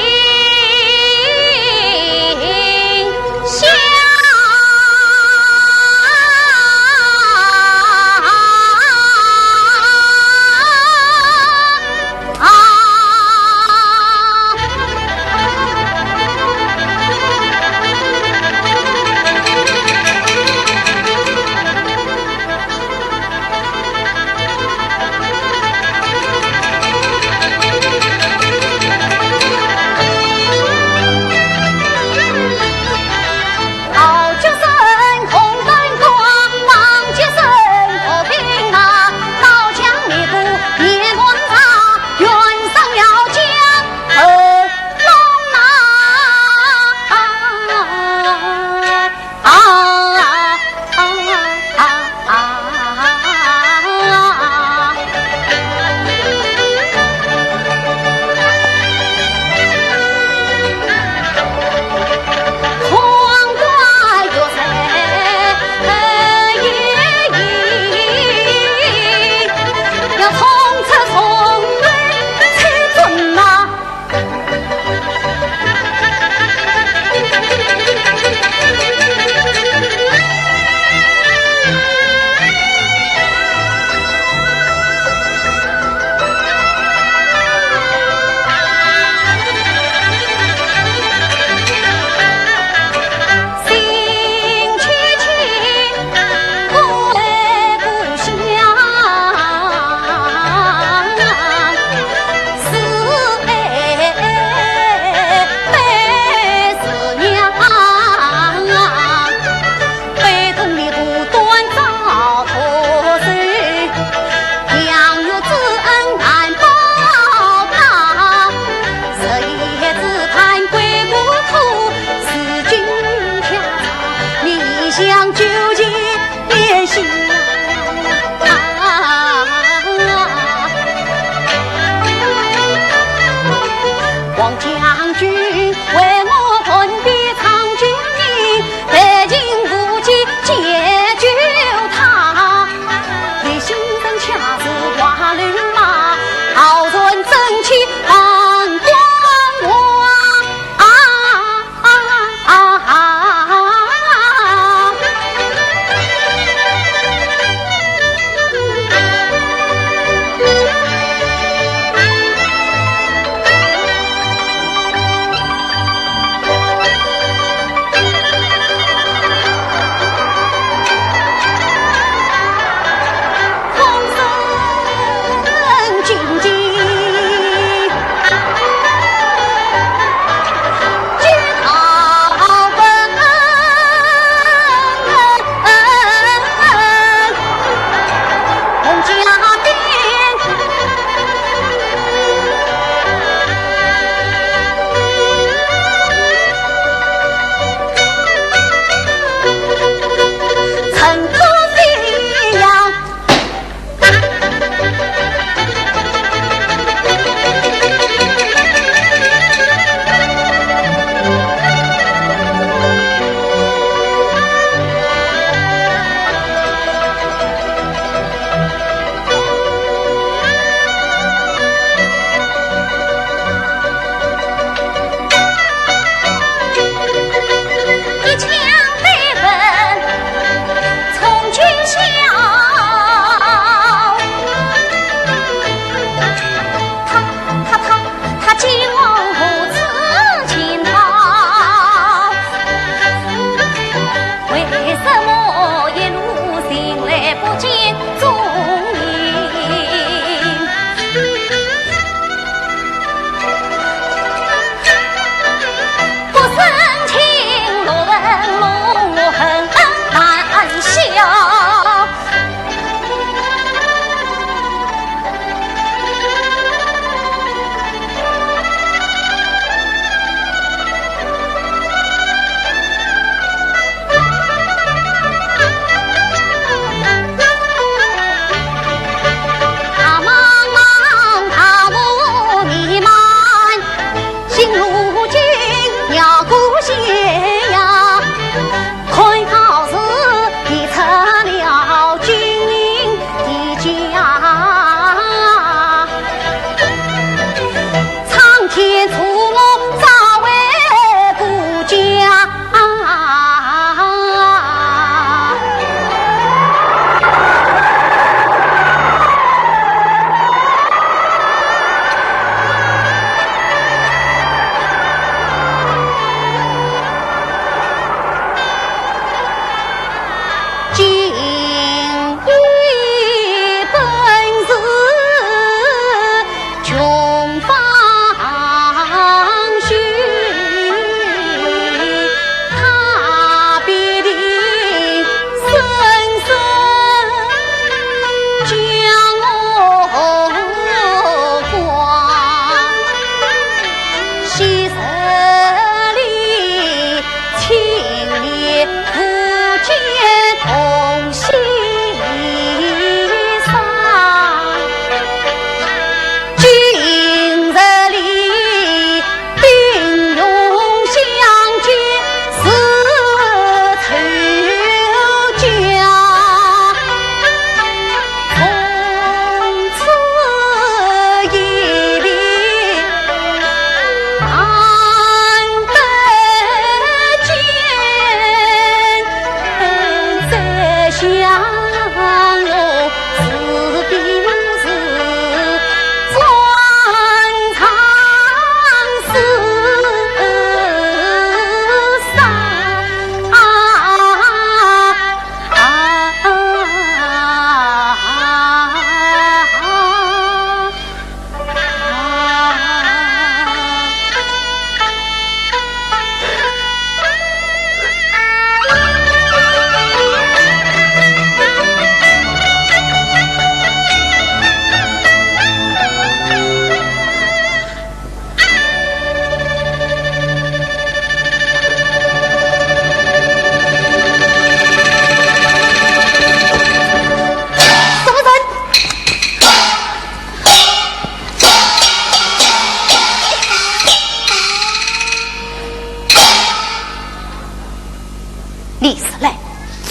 你是来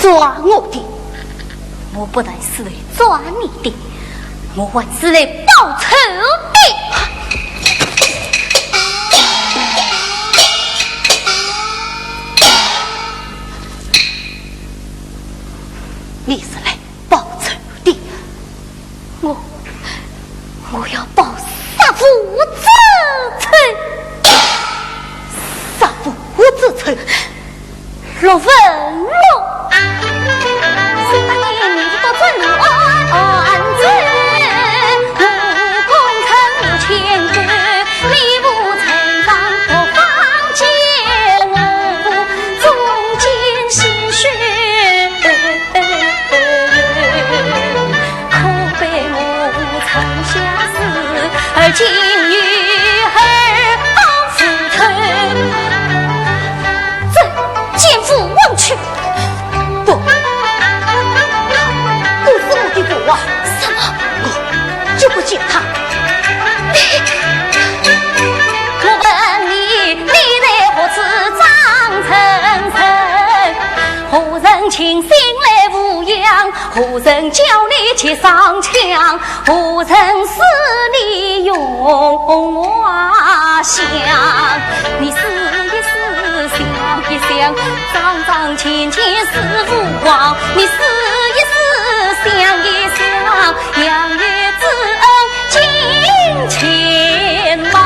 抓我的，我不但是来抓你的，我还是来报仇的。你是来报仇的，我要报杀父之仇，杀父之仇，落愤怒，谁把你名字都尊安子，无功成千古，礼不成章不放见我中间心血。而今女儿好复仇，朕奸夫忘去。不，不是我的父王。什么？我就不见他。我问你，你来何此张成成？何人请心来抚养？何人叫你去上墙？何人使你用瓦香？你思一思，想一想，张张浅浅是浮光。你思一思，想一想，养育之恩金钱忙。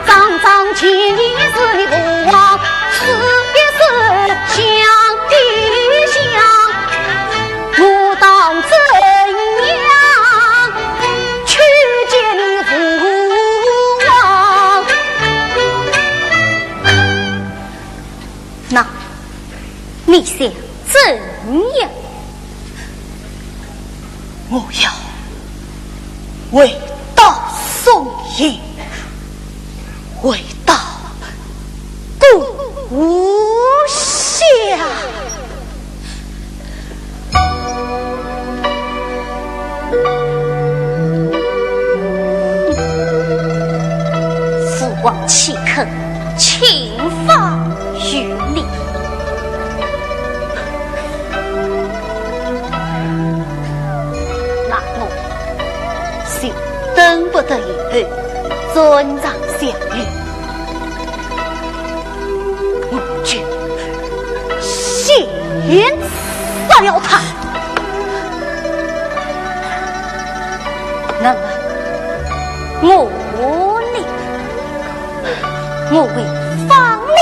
张张千里是你父王，思一思，想一想，我当怎样去见你父王？那你想怎样？我要为道送迎，为道不下。父王岂肯轻放于你？那我就等不得以后尊长相遇，我就先杀了他。那么我为放你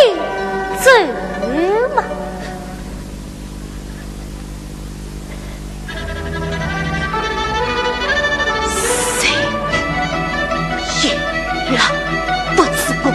走嘛？不自顾。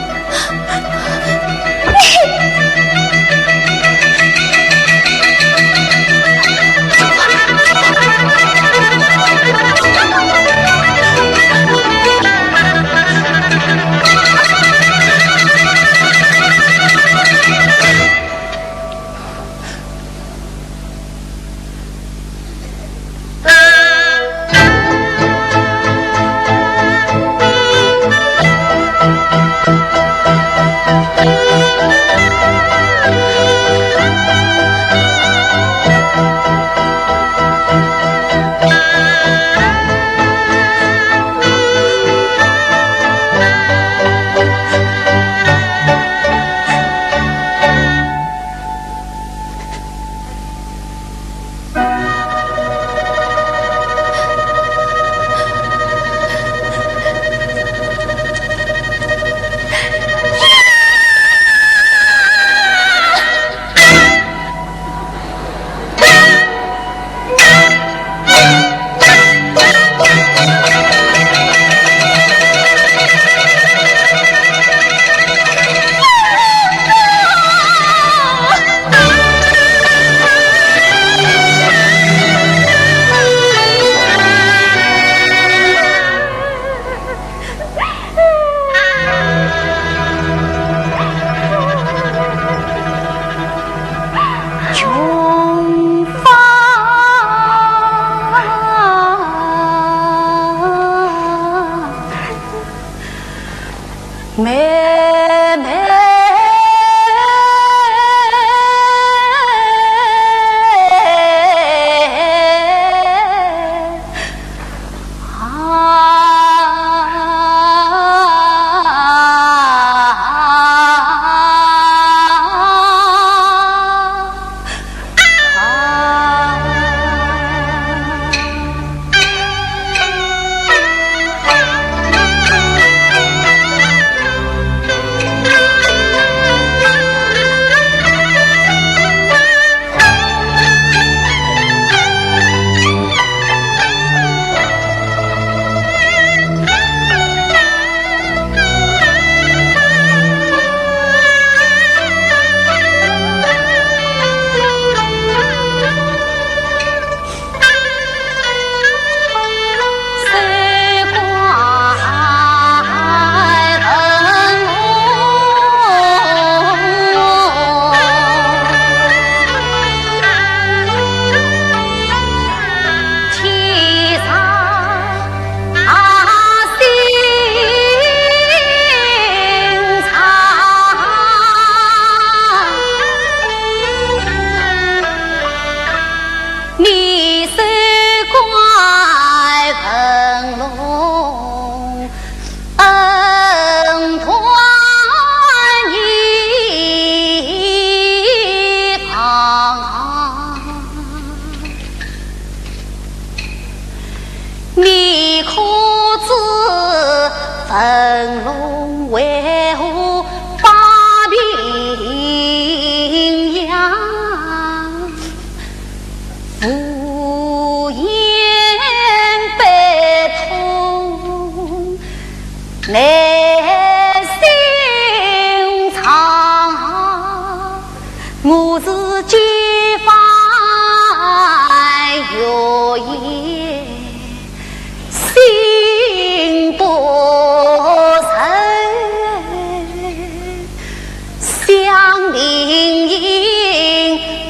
你可知焚龙为何把名扬？无言悲痛内心藏，我是结发有言心不诚，想灵应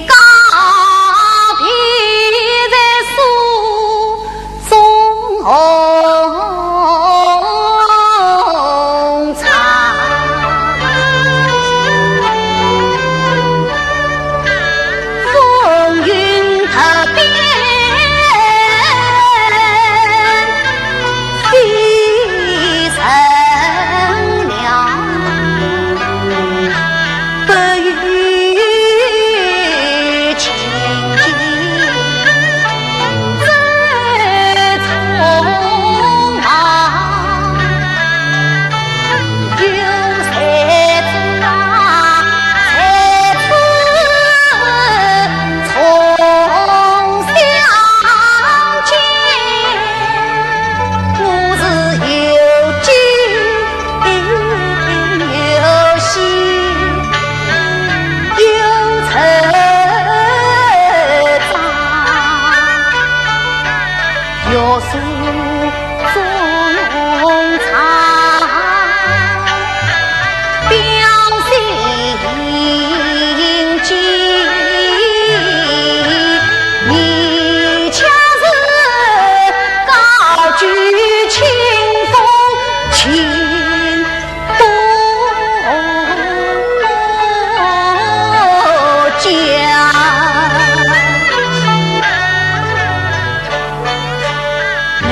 高披在书中藏，风云特变飞成了，不与情景再匆忙，有才子啊，才子从相见，我是有惊有喜有成长，要诉中长表心迹，你恰是高举清风情不讲，内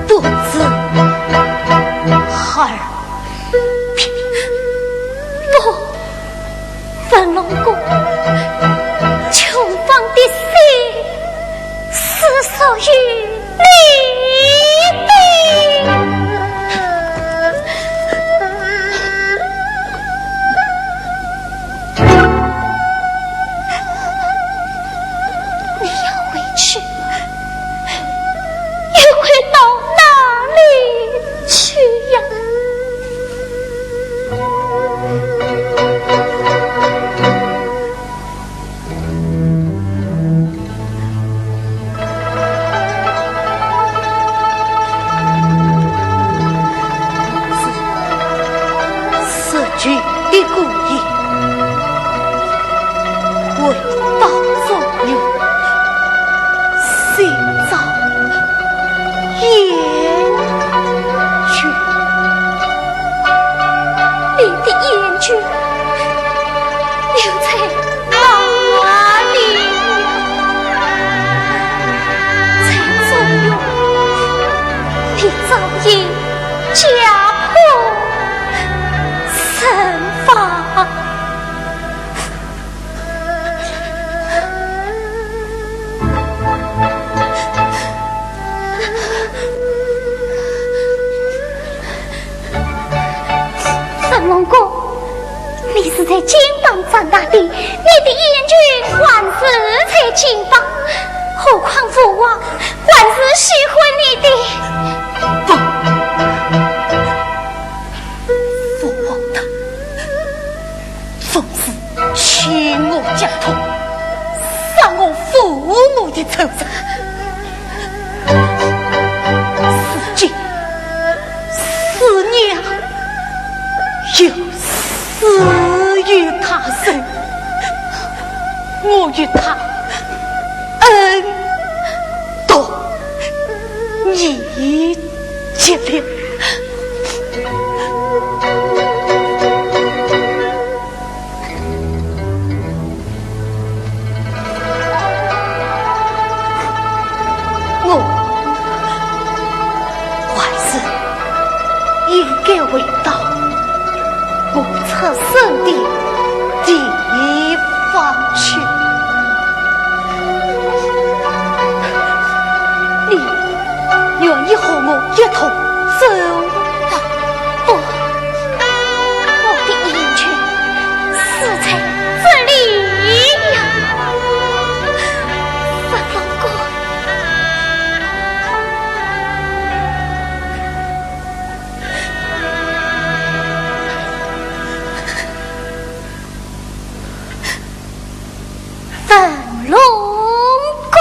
不知孩儿不，文龙公，穷芳的心是属于你的。你要回去，又会到哪里去呀？是君的故意，为道作孽，心造厌倦。你的厌倦留在哪里呀？在中庸，你早已家破身亡。神龙公，你是在金榜长大的，你的燕君还是在金榜，何况父王还是喜欢你的。不，父王他总是欺我家痛，伤我父母的仇恨。是君是娘，又死于他身，我与他恩多义结了。我还是应该回到我出生的地方去。你愿意和我一同走吗？不，我的燕君死在这里呀！神龙公，神龙公。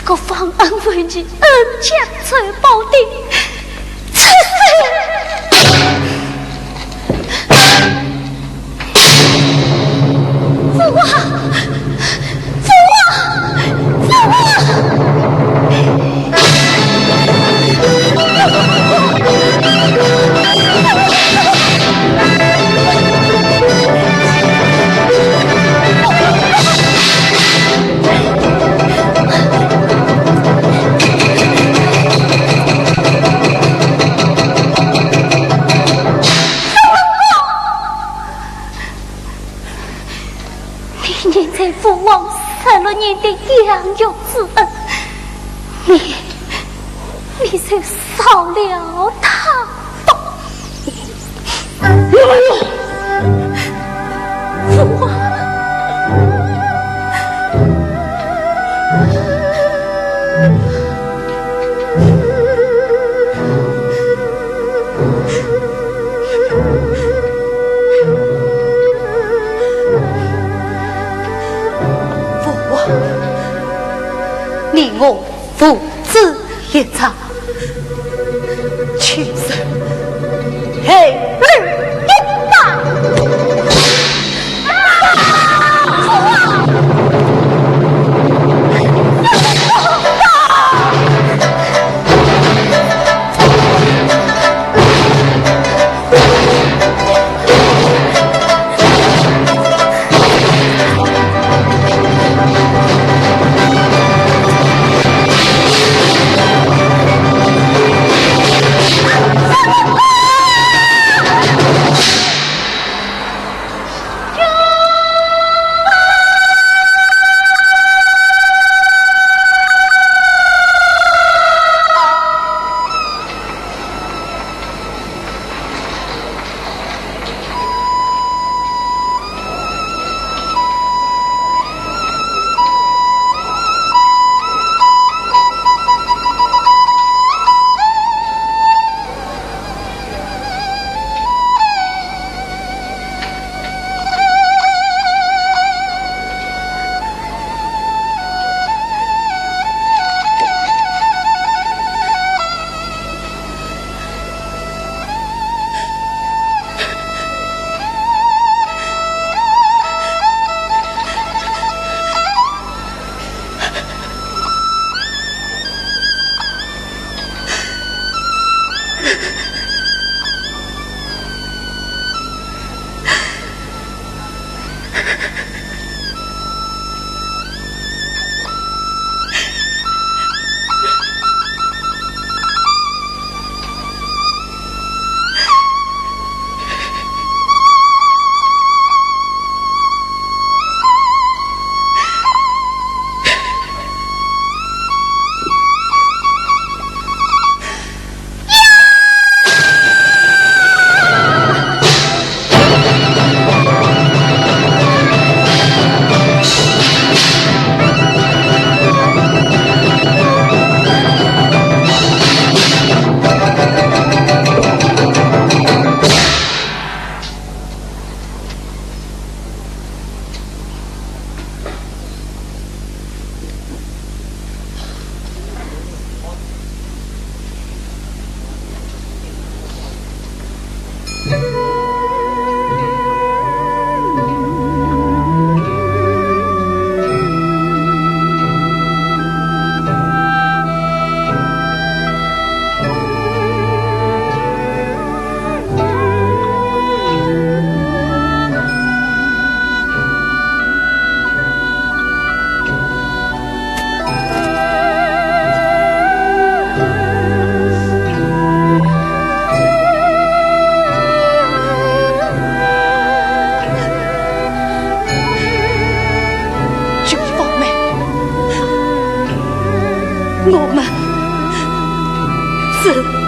个方安为你恩将仇报的此父王，父王，父王！你在父王杀了你的养育之恩，你才少了他吧？父王，你我父子一场，去生黑日一把。我们是